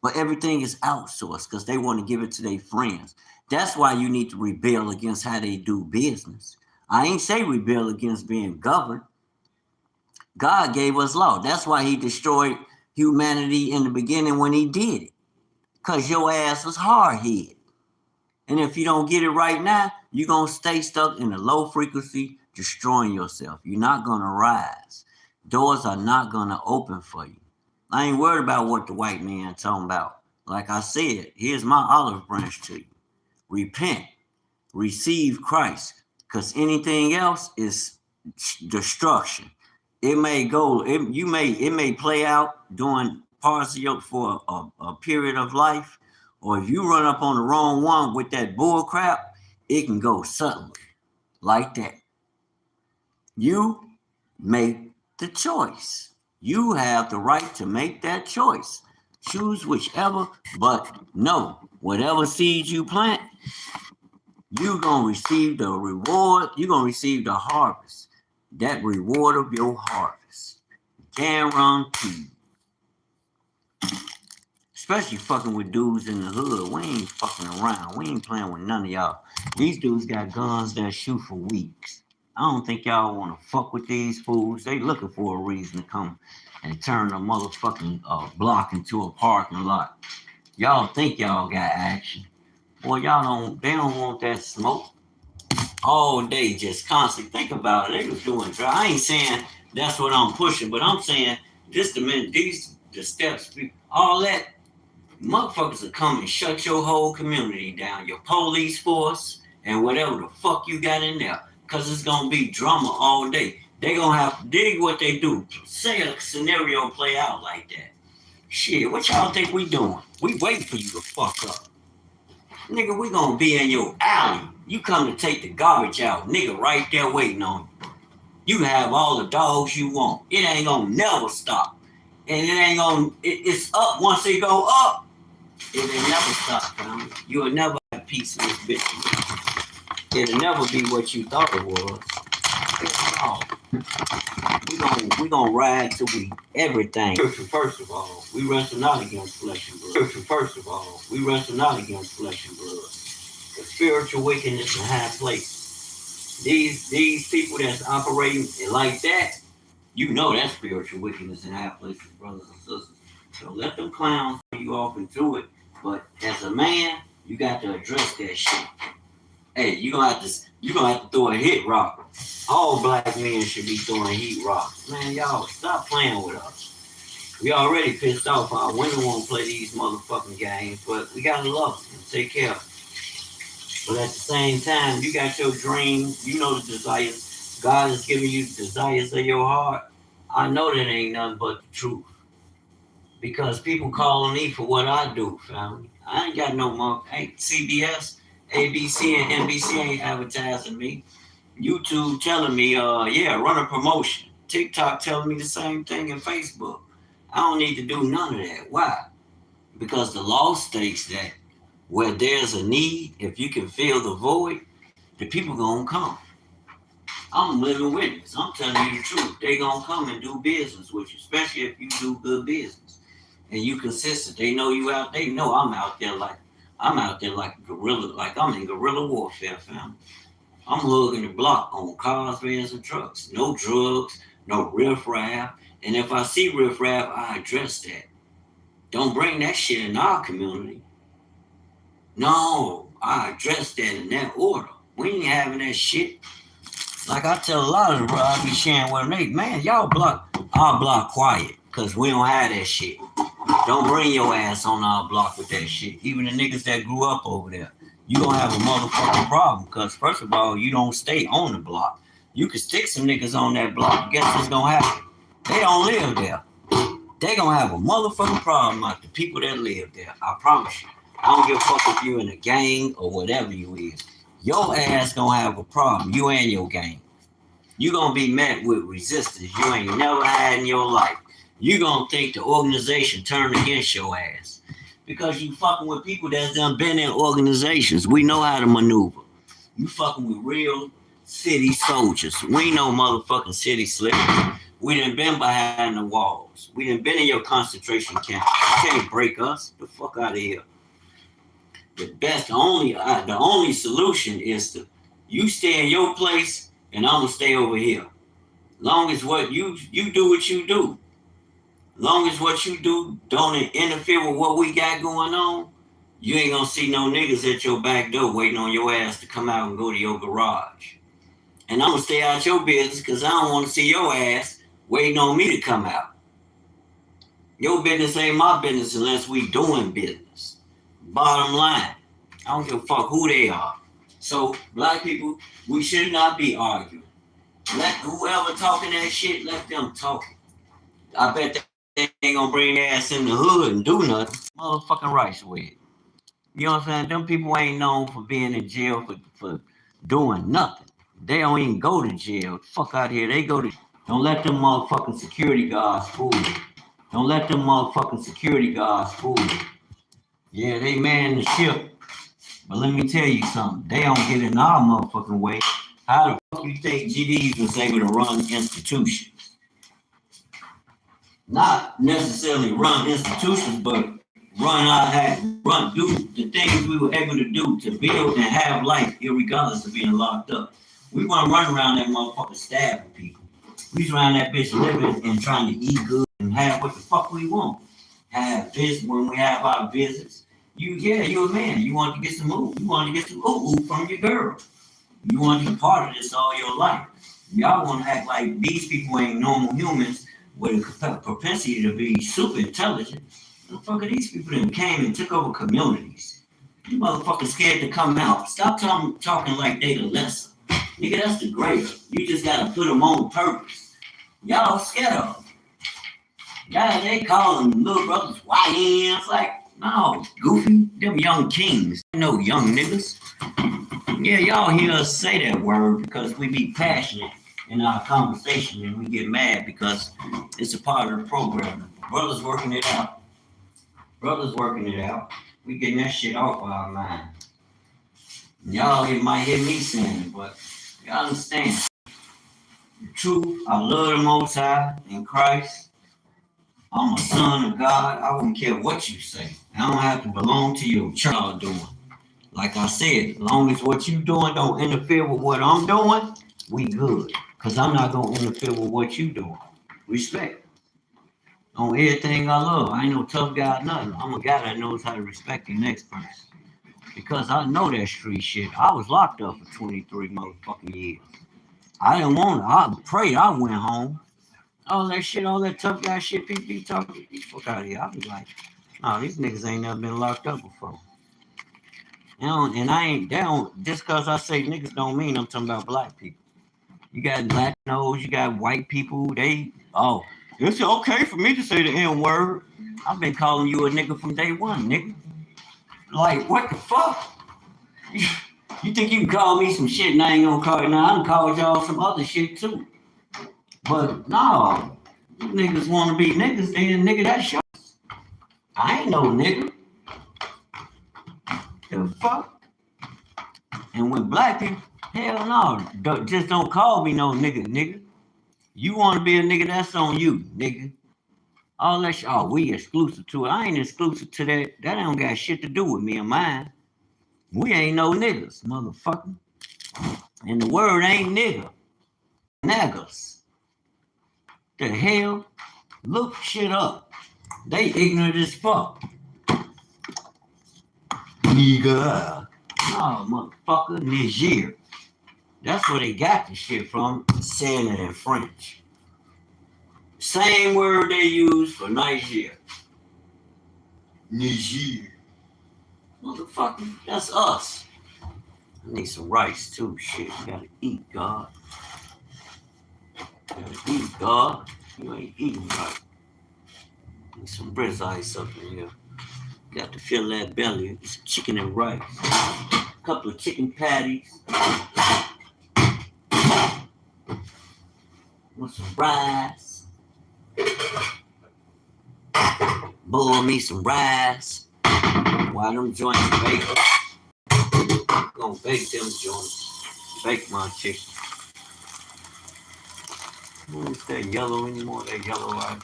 But everything is outsourced because they want to give it to their friends. That's why you need to rebel against how they do business. I ain't say rebel against being governed. God gave us law. That's why he destroyed humanity in the beginning when he did it. Because your ass was hard-headed. And if you don't get it right now, you're going to stay stuck in a low frequency, destroying yourself. You're not going to rise. Doors are not going to open for you. I ain't worried about what the white man talking about. Like I said, here's my olive branch to you. Repent. Receive Christ. Because anything else is destruction. It may go, it may play out during parts of your, for a period of life. Or if you run up on the wrong one with that bull crap, it can go suddenly, like that. You make the choice. You have the right to make that choice. Choose whichever, but no, whatever seeds you plant, you're going to receive the reward. You're going to receive the harvest. That reward of your harvest. Guaranteed. Especially fucking with dudes in the hood. We ain't fucking around. We ain't playing with none of y'all. These dudes got guns that shoot for weeks. I don't think y'all want to fuck with these fools. They looking for a reason to come and turn a motherfucking block into a parking lot. Y'all think y'all got action. Boy, y'all don't, they don't want that smoke. All day, just constantly think about it. They was doing drugs. I ain't saying that's what I'm pushing, but I'm saying just the minute the steps, all that. Motherfuckers will come and shut your whole community down, your police force, and whatever the fuck you got in there. Because it's going to be drama all day. They going to have to dig what they do. Say a scenario play out like that. Shit, what y'all think we doing? We waiting for you to fuck up. Nigga, we going to be in your alley. You come to take the garbage out. Nigga right there waiting on you. You have all the dogs you want. It ain't going to never stop. And it ain't going to, it's up once it go up. It'll never stop, family. You'll never have peace in this bitch. It'll never be what you thought it was. No. We gonna ride till we everything. First of all, we wrestle not against flesh and blood. First of all, we wrestle not against flesh and blood. The spiritual wickedness in high places. These people that's operating like that, you know that's spiritual wickedness in high places, brothers and sisters. So let them clowns throw you off into it. But as a man, you got to address that shit. Hey, you gonna have to throw a hit rock. All black men should be throwing heat rocks. Man, y'all stop playing with us. We already pissed off. Our women won't play these motherfucking games, but we gotta love them and take care of them. But at the same time, you got your dream. You know the desires. God is giving you the desires of your heart. I know that ain't nothing but the truth. Because people calling me for what I do, family. I ain't got no more. Ain't CBS, ABC, and NBC ain't advertising me. YouTube telling me, run a promotion. TikTok telling me the same thing, and Facebook. I don't need to do none of that. Why? Because the law states that where there's a need, if you can fill the void, the people gonna come. I'm a living witness. I'm telling you the truth. They gonna come and do business with you, especially if you do good business. And you consistent. They know you out. They know I'm out there like a guerrilla, like I'm in guerrilla warfare, fam. I'm hugging the block on cars, vans, and trucks. No drugs, no riffraff. And if I see riffraff, I address that. Don't bring that shit in our community. No, I address that in that order. We ain't having that shit. Like I tell a lot of the bro, I be sharing with them, man, y'all block our block quiet, because we don't have that shit. Don't bring your ass on our block with that shit. Even the niggas that grew up over there. You gonna have a motherfucking problem. Because first of all, you don't stay on the block. You can stick some niggas on that block. Guess what's gonna happen? They don't live there. They gonna have a motherfucking problem like the people that live there. I promise you. I don't give a fuck if you in a gang or whatever you is. Your ass gonna have a problem. You and your gang. You gonna be met with resistance you ain't never had in your life. You gonna think the organization turned against your ass because you fucking with people that's done been in organizations. We know how to maneuver. You fucking with real city soldiers. We ain't no motherfucking city slickers. We done been behind the walls. We done been in your concentration camp. You can't break us. The fuck out of here. The only solution is to you stay in your place and I'm gonna stay over here. Long as what you do what you do. Long as what you do don't interfere with what we got going on, you ain't gonna see no niggas at your back door waiting on your ass to come out and go to your garage. And I'm gonna stay out your business because I don't want to see your ass waiting on me to come out. Your business ain't my business unless we doing business. Bottom line, I don't give a fuck who they are. So black people, we should not be arguing. Let whoever talking that shit, let them talk. I bet they ain't gonna bring their ass in the hood and do nothing. Motherfucking rights with. You know what I'm saying? Them people ain't known for being in jail for doing nothing. They don't even go to jail. Fuck out here. They go to. Don't let them motherfucking security guards fool you. Don't let them motherfucking security guards fool you. Yeah, they man the ship. But let me tell you something. They don't get in our motherfucking way. How the fuck you think GDs was able to run institutions? Not necessarily run institutions, but do the things we were able to do to build and have life, irregardless of being locked up. We want to run around that motherfucker stabbing people. We just around that bitch living and trying to eat good and have what the fuck we want. Have this when we have our visits. You're a man. You want to get some ooh. You want to get some ooh from your girl. You want to be part of this all your life. Y'all want to act like these people ain't normal humans with a propensity to be super intelligent. Motherfucker, these people that came and took over communities. You motherfuckers scared to come out. Stop talking like they the lesser. Nigga, that's the greater. You just gotta put them on purpose. Y'all scared of them. Guys, they call them little brothers YNs. Like, no, goofy. Them young kings. No young niggas. Yeah, y'all hear us say that word because we be passionate in our conversation and we get mad because it's a part of the program. Brothers working it out. We getting that shit off our mind. Y'all might hear me saying it, but y'all understand. The truth, I love the Most High in Christ. I'm a son of God. I wouldn't care what you say. I don't have to belong to your church. Y'all doing. Like I said, as long as what you doing don't interfere with what I'm doing, we good. Because I'm not going to interfere with what you doing. Respect. On everything I love. I ain't no tough guy, nothing. I'm a guy that knows how to respect the next person. Because I know that street shit. I was locked up for 23 motherfucking years. I didn't want it. I prayed I went home. All that shit, all that tough guy shit people be talking. Fuck out of here. I be like, no, these niggas ain't never been locked up before. And I ain't down just because I say niggas don't mean I'm talking about black people. You got Latinos, you got white people, it's okay for me to say the N word. I've been calling you a nigga from day one, nigga. Like, what the fuck? You think you can call me some shit and I ain't gonna call you? Now I done called y'all some other shit too. But no, you niggas wanna be niggas, then nigga, that's yours. I ain't no nigga. The fuck? And when black people, hell no, just don't call me no nigga. You want to be a nigga, that's on you, nigga. All that shit, we exclusive to it. I ain't exclusive to that. That don't got shit to do with me and mine. We ain't no niggas, motherfucker. And the word ain't nigga. Niggas. The hell? Look shit up. They ignorant as fuck. Nigga. Oh, motherfucker, Niger. That's where they got the shit from, saying it in French. Same word they use for Niger. Niger. Motherfucker, that's us. I need some rice too, shit. Gotta eat, God. You ain't eating right. Need some breast ice up in here. Got to fill that belly. Some chicken and rice. A couple of chicken patties. With some rice. Boil me some rice. While them joints bake. I'm gonna bake them joints. Bake my chicken. What's that yellow anymore? That yellow rice.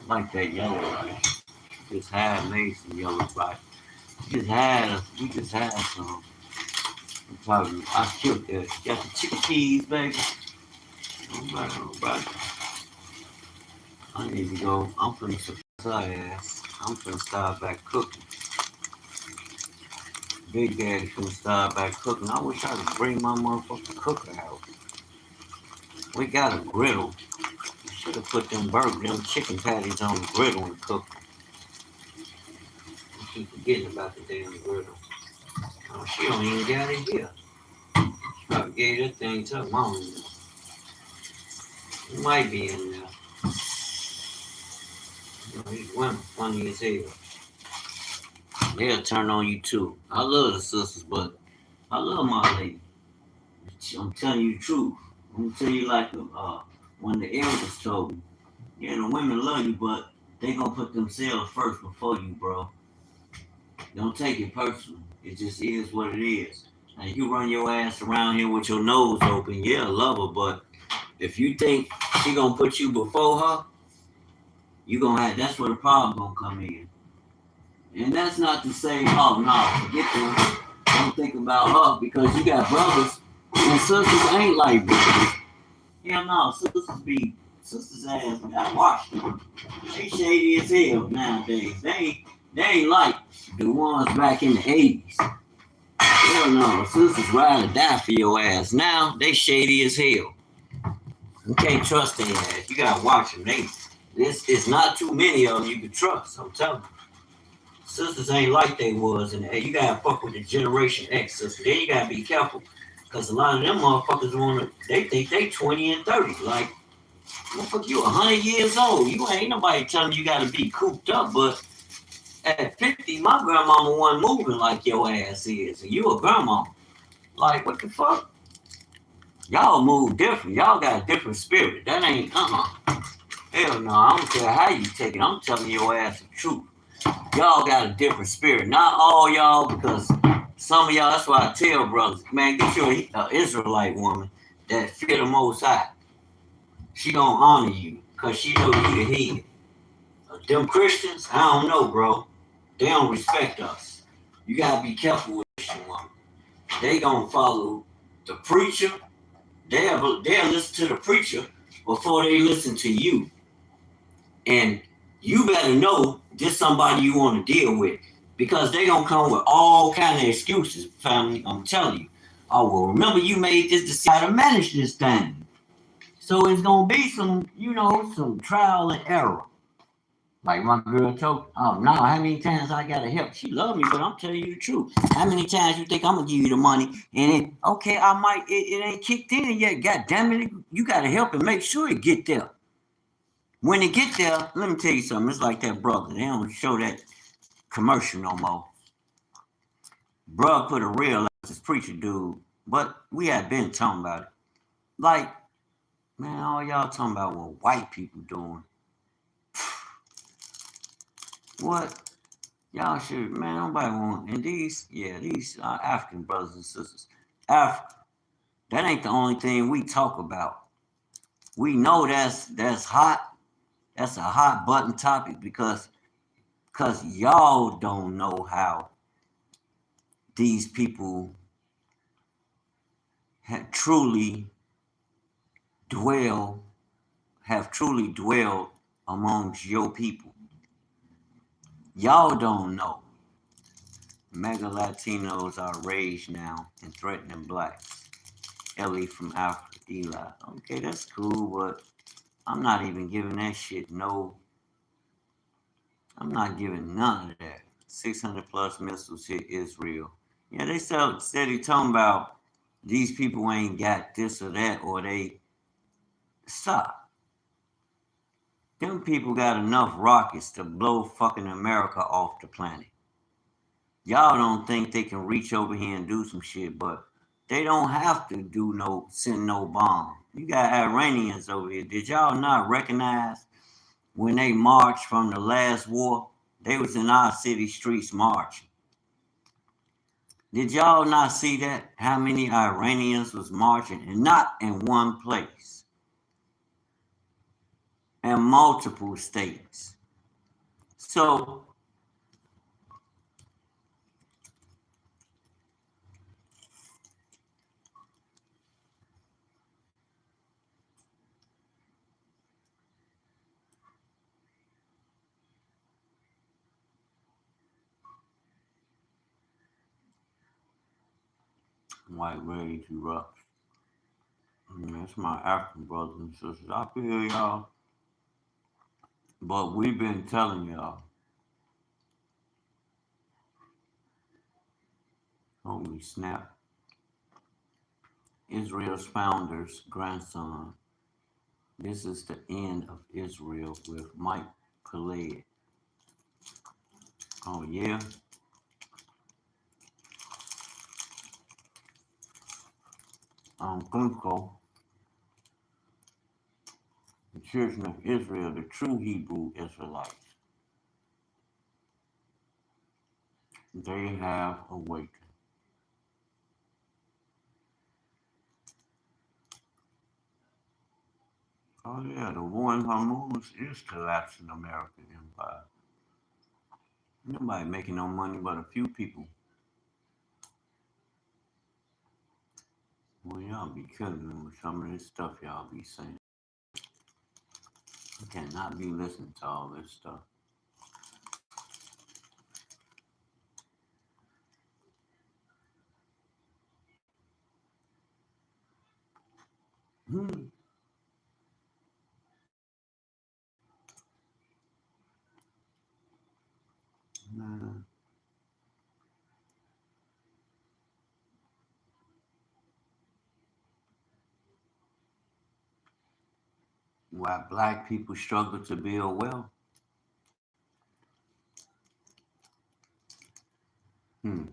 I like that yellow rice. Just had made some yellow rice. We just had some. I killed that. Got the chicken cheese, baby. All right. I need to go. I'm finna surprise her ass. I'm finna start back cooking. Big Daddy finna start back cooking. I wish I could bring my motherfucking cooker out. We got a griddle. Should have put them chicken patties on the griddle and cooked. I keep forgetting about the damn griddle. Oh, she don't even got it here. Probably gave that thing to her mom. It might be in there. You know, these women funny as hell. They'll turn on you too. I love the sisters, but I love my lady. I'm telling you the truth. I'm gonna tell you like one of the elders told me. Yeah, the women love you, but they gonna put themselves first before you, bro. Don't take it personal. It just is what it is. Now you run your ass around here with your nose open, yeah, love her, but if you think she gonna put you before her, you gonna have that's where the problem gonna come in. And that's not to say, oh no, forget them. Don't think about her because you got brothers and sisters ain't like brothers. Hell no, sisters ass got washed. They shady as hell nowadays. They ain't like the ones back in the 80s. Hell no, sisters ride or die for your ass. Now they shady as hell. You can't trust their ass. You gotta watch them. This is not too many of them you can trust. I'm telling you. Sisters ain't like they was, and you gotta fuck with the Generation X sister. Then you gotta be careful, cause a lot of them motherfuckers they think they 20 and 30. Like, motherfucker, you 100 years old. You ain't nobody telling you gotta be cooped up, but at 50, my grandmama wasn't moving like your ass is, and you a grandma. Like, what the fuck? Y'all move different. Y'all got a different spirit. That ain't Hell no, I don't care how you take it. I'm telling your ass the truth. Y'all got a different spirit. Not all y'all, because some of y'all, that's why I tell brothers, man, get your Israelite woman that fear the Most High. She gonna honor you, because she know you the head. Them Christians, I don't know, bro. They don't respect us. You gotta be careful with this woman. They gonna follow the preacher. They'll listen to the preacher before they listen to you. And you better know this somebody you want to deal with, because they gonna come with all kind of excuses, family. I'm telling you. Oh well, remember you made this decision to manage this thing, so it's gonna be some trial and error. Like my girl told, oh no, how many times I gotta help? She love me, but I'm telling you the truth. How many times you think I'm gonna give you the money, and it okay, I might it ain't kicked in yet. God damn it, you gotta help and make sure it get there. When they get there, let me tell you something. It's like that brother. They don't show that commercial no more. Bruh could have realized this preacher dude, but we had been talking about it. Like, man, all y'all talking about what white people doing. What? Y'all should, man, nobody want, and these African brothers and sisters. Africa, that ain't the only thing we talk about. We know that's hot. That's a hot button topic because y'all don't know how these people have truly dwell have truly dwelled amongst your people. Y'all don't know. Mega Latinos are raged now and threatening blacks. Ellie from Africa, Eli. Okay, that's cool, but I'm not even giving that shit I'm not giving none of that. 600 plus missiles hit Israel. Yeah, they steady talking about these people ain't got this or that, or they stop. Them people got enough rockets to blow fucking America off the planet. Y'all don't think they can reach over here and do some shit, but they don't have to send no bomb. You got Iranians over here. Did y'all not recognize when they marched from the last war? They was in our city streets marching. Did y'all not see that? How many Iranians was marching, and not in one place, in multiple states. So white rage erupts. That's my African brothers and sisters. I feel y'all, but we've been telling y'all. Holy snap! Israel's founder's grandson. This is the end of Israel with Mike Peled. Oh yeah. I don't think so. The children of Israel, the true Hebrew Israelites, they have awakened. Oh yeah, the war in Hormuz is collapsing American empire. Nobody making no money but a few people. Well, y'all be killing them with some of this stuff y'all be saying. You cannot be listening to all this stuff. Hmm. Man. Why black people struggle to build wealth? Hmm.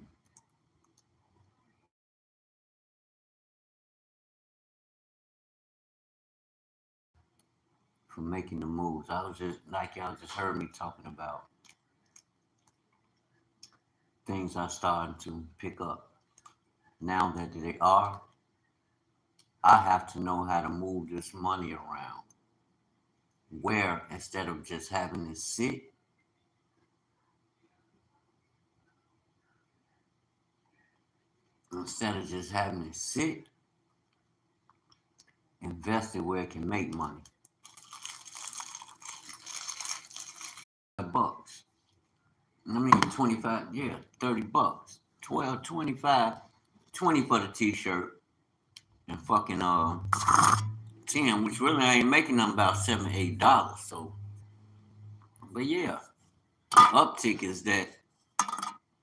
For making the moves. I was just like y'all just heard me talking about things I started to pick up. Now that they are, I have to know how to move this money around. Where instead of just having it sit, instead of just having it sit, invest it where it can make money. $5. I mean 25, yeah, $30. 12, 25, 20 for the t-shirt and fucking 10, which really ain't making them about $7, $8. So but yeah, uptick is that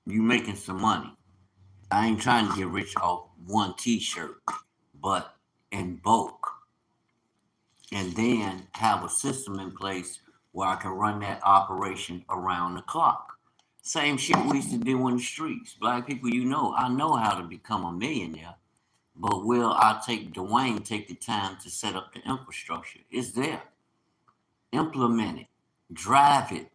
you making some money. I ain't trying to get rich off one t-shirt, but in bulk. And then have a system in place where I can run that operation around the clock. Same shit we used to do in the streets. Black people, I know how to become a millionaire, but will I take Dewayne take the time to set up the infrastructure? It's there. Implement it. Drive it.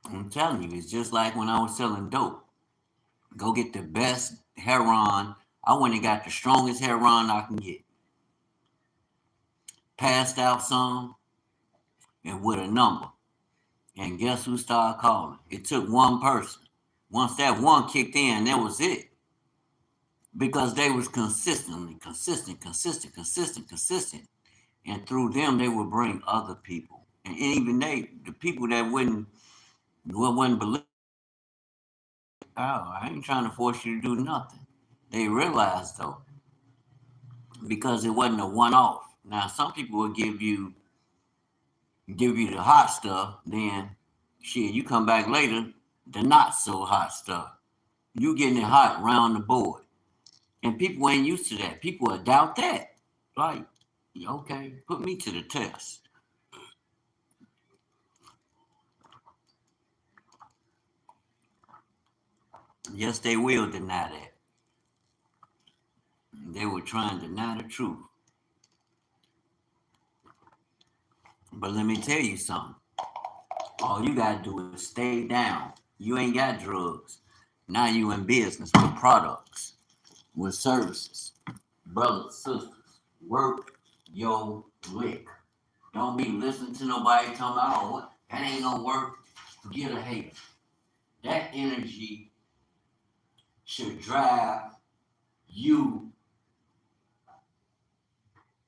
I'm telling you, it's just like when I was selling dope. Go get the best heroin. I went and got the strongest heroin I can get. Passed out some and with a number. And guess who started calling? It took one person. Once that one kicked in, that was it. Because they was consistent. And through them, they would bring other people. And even the people that wouldn't believe, oh, I ain't trying to force you to do nothing. They realized though, because it wasn't a one-off. Now, some people will give you the hot stuff, then shit, you come back later, the not so hot stuff. You getting it hot round the board. And people ain't used to that. People will doubt that. Like, okay, put me to the test. Yes, they will deny that. They will try and deny the truth. But let me tell you something. All you gotta do is stay down. You ain't got drugs. Now you in business with products, with services. Brothers, sisters, work your lick. Don't be listening to nobody talking about, oh, what? That ain't gonna work. Forget a hater. That energy should drive you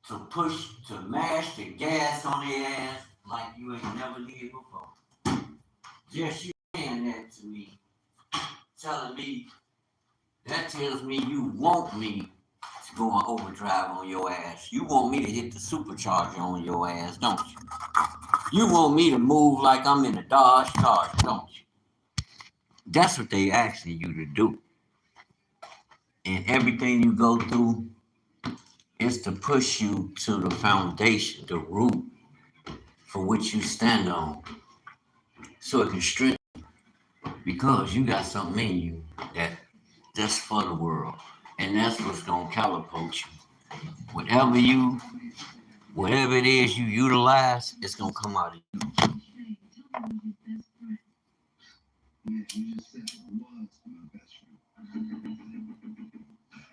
to mash the gas on their ass like you ain't never did before. Just you saying that to me telling me, that tells me you want me to go on overdrive on your ass. You want me to hit the supercharger on your ass, don't you? You want me to move like I'm in a Dodge Charger, don't you? That's what they asking you to do. And everything you go through is to push you to the foundation, the root for which you stand on, so it can strengthen you. Because you got something in you that's for the world. And that's what's gonna catapult you. Whatever it is you utilize, it's gonna come out of you.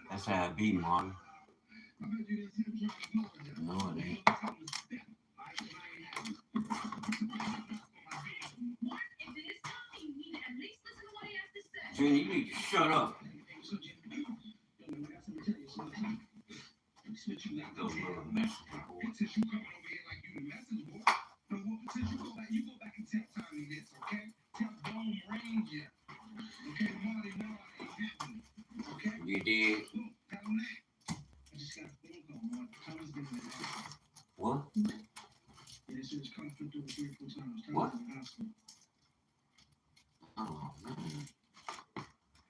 That's how it be, Martin. No, it ain't. Jenny, you need to shut up. Those little messages, boy. You did. What? What? Oh, man.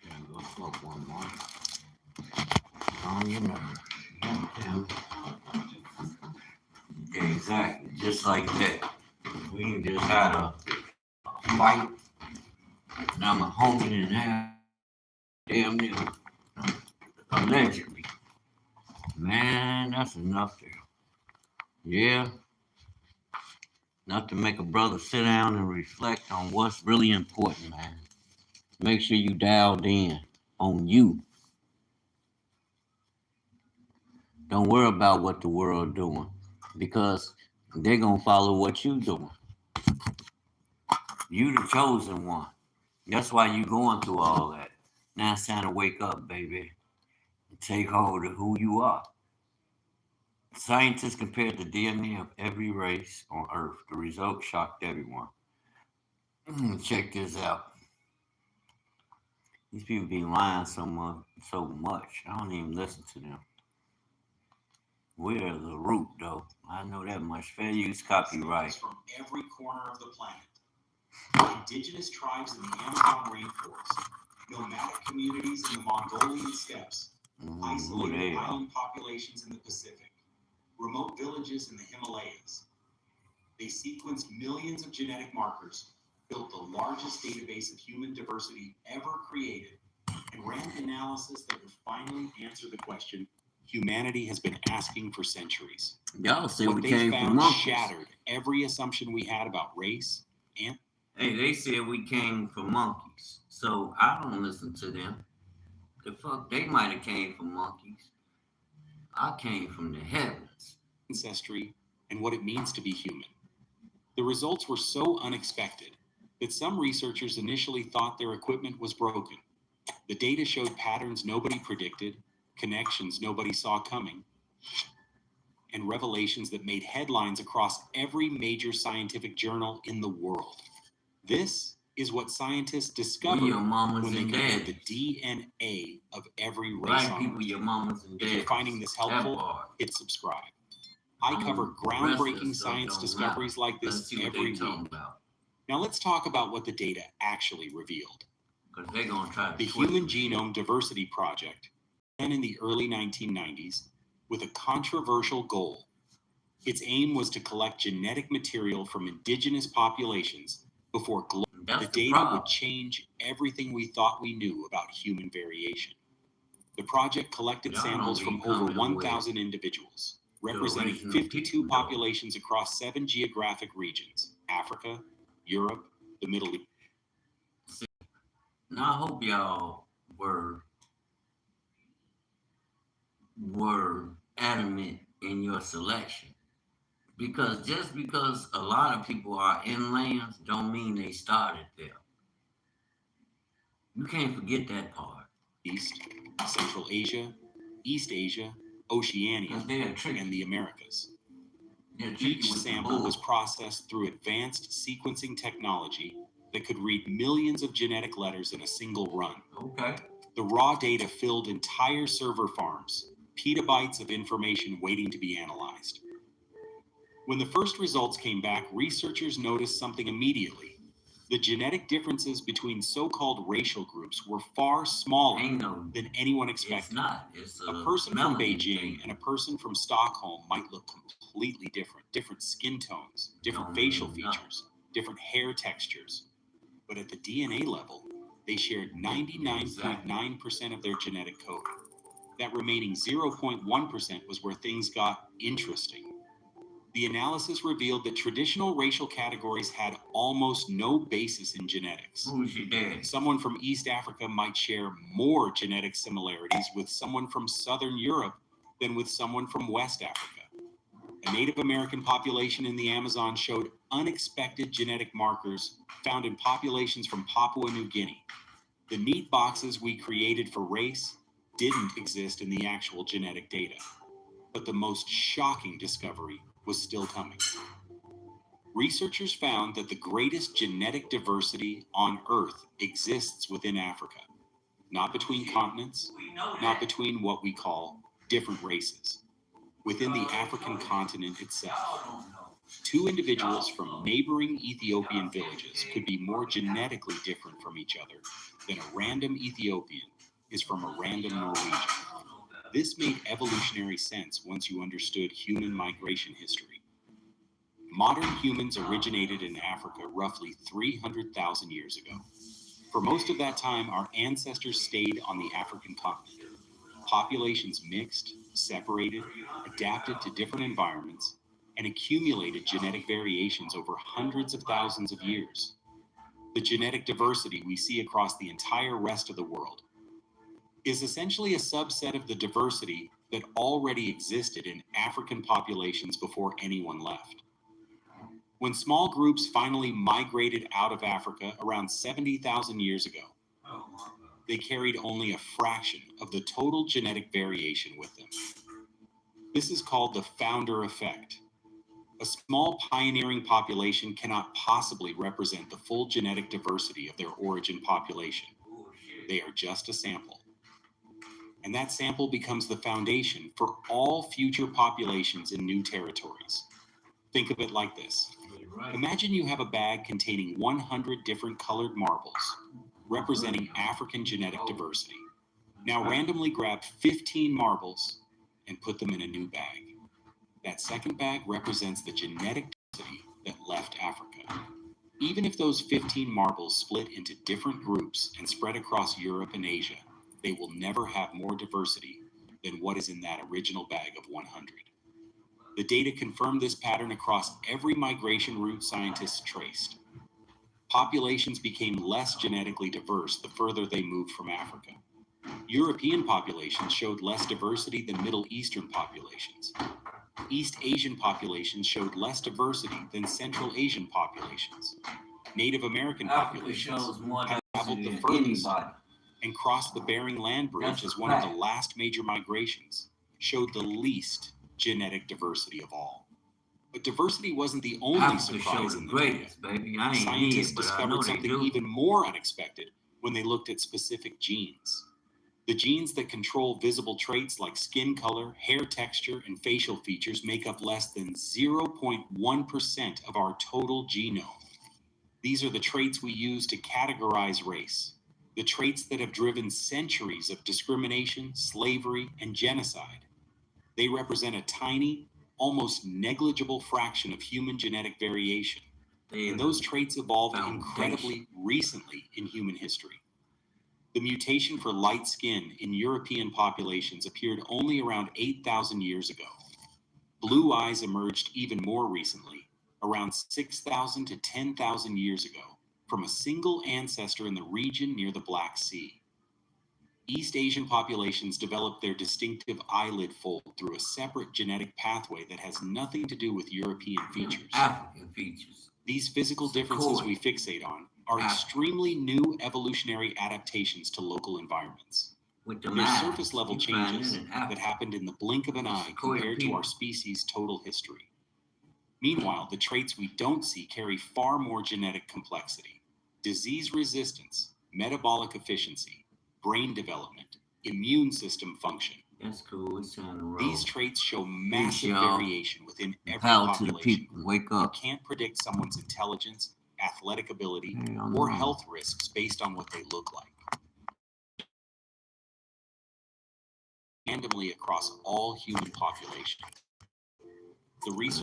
Gotta go fuck one more. On your nerve. Damn. Yeah, exactly. Just like that. We just had a fight. And I'm a homie in there. Damn near. Allegedly. Man, that's enough there. Yeah. Not to make a brother sit down and reflect on what's really important, man. Make sure you dialed in on you. Don't worry about what the world doing, because they're gonna follow what you doing. You the chosen one. That's why you going through all that. Now it's time to wake up, baby, and take hold of who you are. Scientists compared the DNA of every race on Earth. The results shocked everyone. Check this out. These people be lying so much. I don't even listen to them. We're the root, though. I know that much. Fair use copyright. From every corner of the planet. Indigenous tribes in the Amazon rainforest, nomadic communities in the Mongolian steppes, isolated island populations in the Pacific, remote villages in the Himalayas. They sequenced millions of genetic markers, built the largest database of human diversity ever created, and ran analysis that would finally answer the question humanity has been asking for centuries. Y'all say What we they came from found monkeys. shattered every assumption we had about race and... Hey, they said we came from monkeys, so I don't listen to them. The fuck, they might have came from monkeys. I came from the heavens. Ancestry and what it means to be human. The results were so unexpected that some researchers initially thought their equipment was broken. The data showed patterns nobody predicted, connections nobody saw coming, and revelations that made headlines across every major scientific journal in the world. This is what scientists discovered when they compared the DNA of every race on Earth. Your mamas and dads. If you're finding this helpful, hit subscribe. I cover groundbreaking science discoveries like this every week. Now let's talk about what the data actually revealed. They're gonna try the Human Genome Diversity Project began in the early 1990s with a controversial goal. Its aim was to collect genetic material from indigenous populations before the data would change everything we thought we knew about human variation. The project collected samples from over 1,000 individuals, representing 52 populations across 7 geographic regions: Africa, Europe, the Middle East. Now I hope y'all were adamant in your selection. Because just because a lot of people are in lands don't mean they started there. You can't forget that part. East, Central Asia, East Asia, Oceania, and the Americas. Each sample was processed through advanced sequencing technology that could read millions of genetic letters in a single run. Okay. The raw data filled entire server farms, petabytes of information waiting to be analyzed. When the first results came back, researchers noticed something immediately. The genetic differences between so-called racial groups were far smaller than anyone expected. It's not. It's A person from melanin Beijing thing. and a person from Stockholm might look completely different. Different skin tones, different facial features, different hair textures. But at the DNA level, they shared 99.9% of their genetic code. That remaining 0.1% was where things got interesting. The analysis revealed that traditional racial categories had almost no basis in genetics. Who's your dad? Someone from East Africa might share more genetic similarities with someone from Southern Europe than with someone from West Africa. A Native American population in the Amazon showed unexpected genetic markers found in populations from Papua New Guinea. The neat boxes we created for race didn't exist in the actual genetic data. But the most shocking discovery was still coming. Researchers found that the greatest genetic diversity on Earth exists within Africa, not between continents, not between what we call different races, within the African continent itself. Two individuals from neighboring Ethiopian villages could be more genetically different from each other than a random Ethiopian is from a random Norwegian. This made evolutionary sense once you understood human migration history. Modern humans originated in Africa roughly 300,000 years ago. For most of that time, our ancestors stayed on the African continent. Populations mixed, separated, adapted to different environments, and accumulated genetic variations over hundreds of thousands of years. The genetic diversity we see across the entire rest of the world is essentially a subset of the diversity that already existed in African populations before anyone left. When small groups finally migrated out of Africa around 70,000 years ago, they carried only a fraction of the total genetic variation with them. This is called the founder effect. A small pioneering population cannot possibly represent the full genetic diversity of their origin population. They are just a sample. And that sample becomes the foundation for all future populations in new territories. Think of it like this. Imagine you have a bag containing 100 different colored marbles, representing African genetic diversity. Now randomly grab 15 marbles and put them in a new bag. That second bag represents the genetic diversity that left Africa. Even if those 15 marbles split into different groups and spread across Europe and Asia, they will never have more diversity than what is in that original bag of 100. The data confirm this pattern across every migration route scientists traced. Populations became less genetically diverse the further they moved from Africa. European populations showed less diversity than Middle Eastern populations. East Asian populations showed less diversity than Central Asian populations. Native American populations traveled the furthest and crossed the Bering Land Bridge as one of the last major migrations, showed the least genetic diversity of all. But diversity wasn't the only surprise in the data. Scientists discovered something even more unexpected when they looked at specific genes. The genes that control visible traits like skin color, hair texture, and facial features make up less than 0.1% of our total genome. These are the traits we use to categorize race, the traits that have driven centuries of discrimination, slavery, and genocide. They represent a tiny, almost negligible fraction of human genetic variation, and those traits evolved incredibly recently in human history. The mutation for light skin in European populations appeared only around 8,000 years ago. Blue eyes emerged even more recently, around 6,000 to 10,000 years ago, from a single ancestor in the region near the Black Sea. East Asian populations developed their distinctive eyelid fold through a separate genetic pathway that has nothing to do with European features. African features. These physical differences we fixate on are extremely new evolutionary adaptations to local environments. They're surface level changes that happened in the blink of an eye compared to our species' total history. Meanwhile, the traits we don't see carry far more genetic complexity. Disease resistance, metabolic efficiency, brain development, immune system function. That's cool. It's time to roll. These traits show massive y'all. variation within every Power to the population people. group. Wake You up. can't predict someone's intelligence, athletic ability, Hell or no. health risks based on what they look like. Randomly across all human populations. The research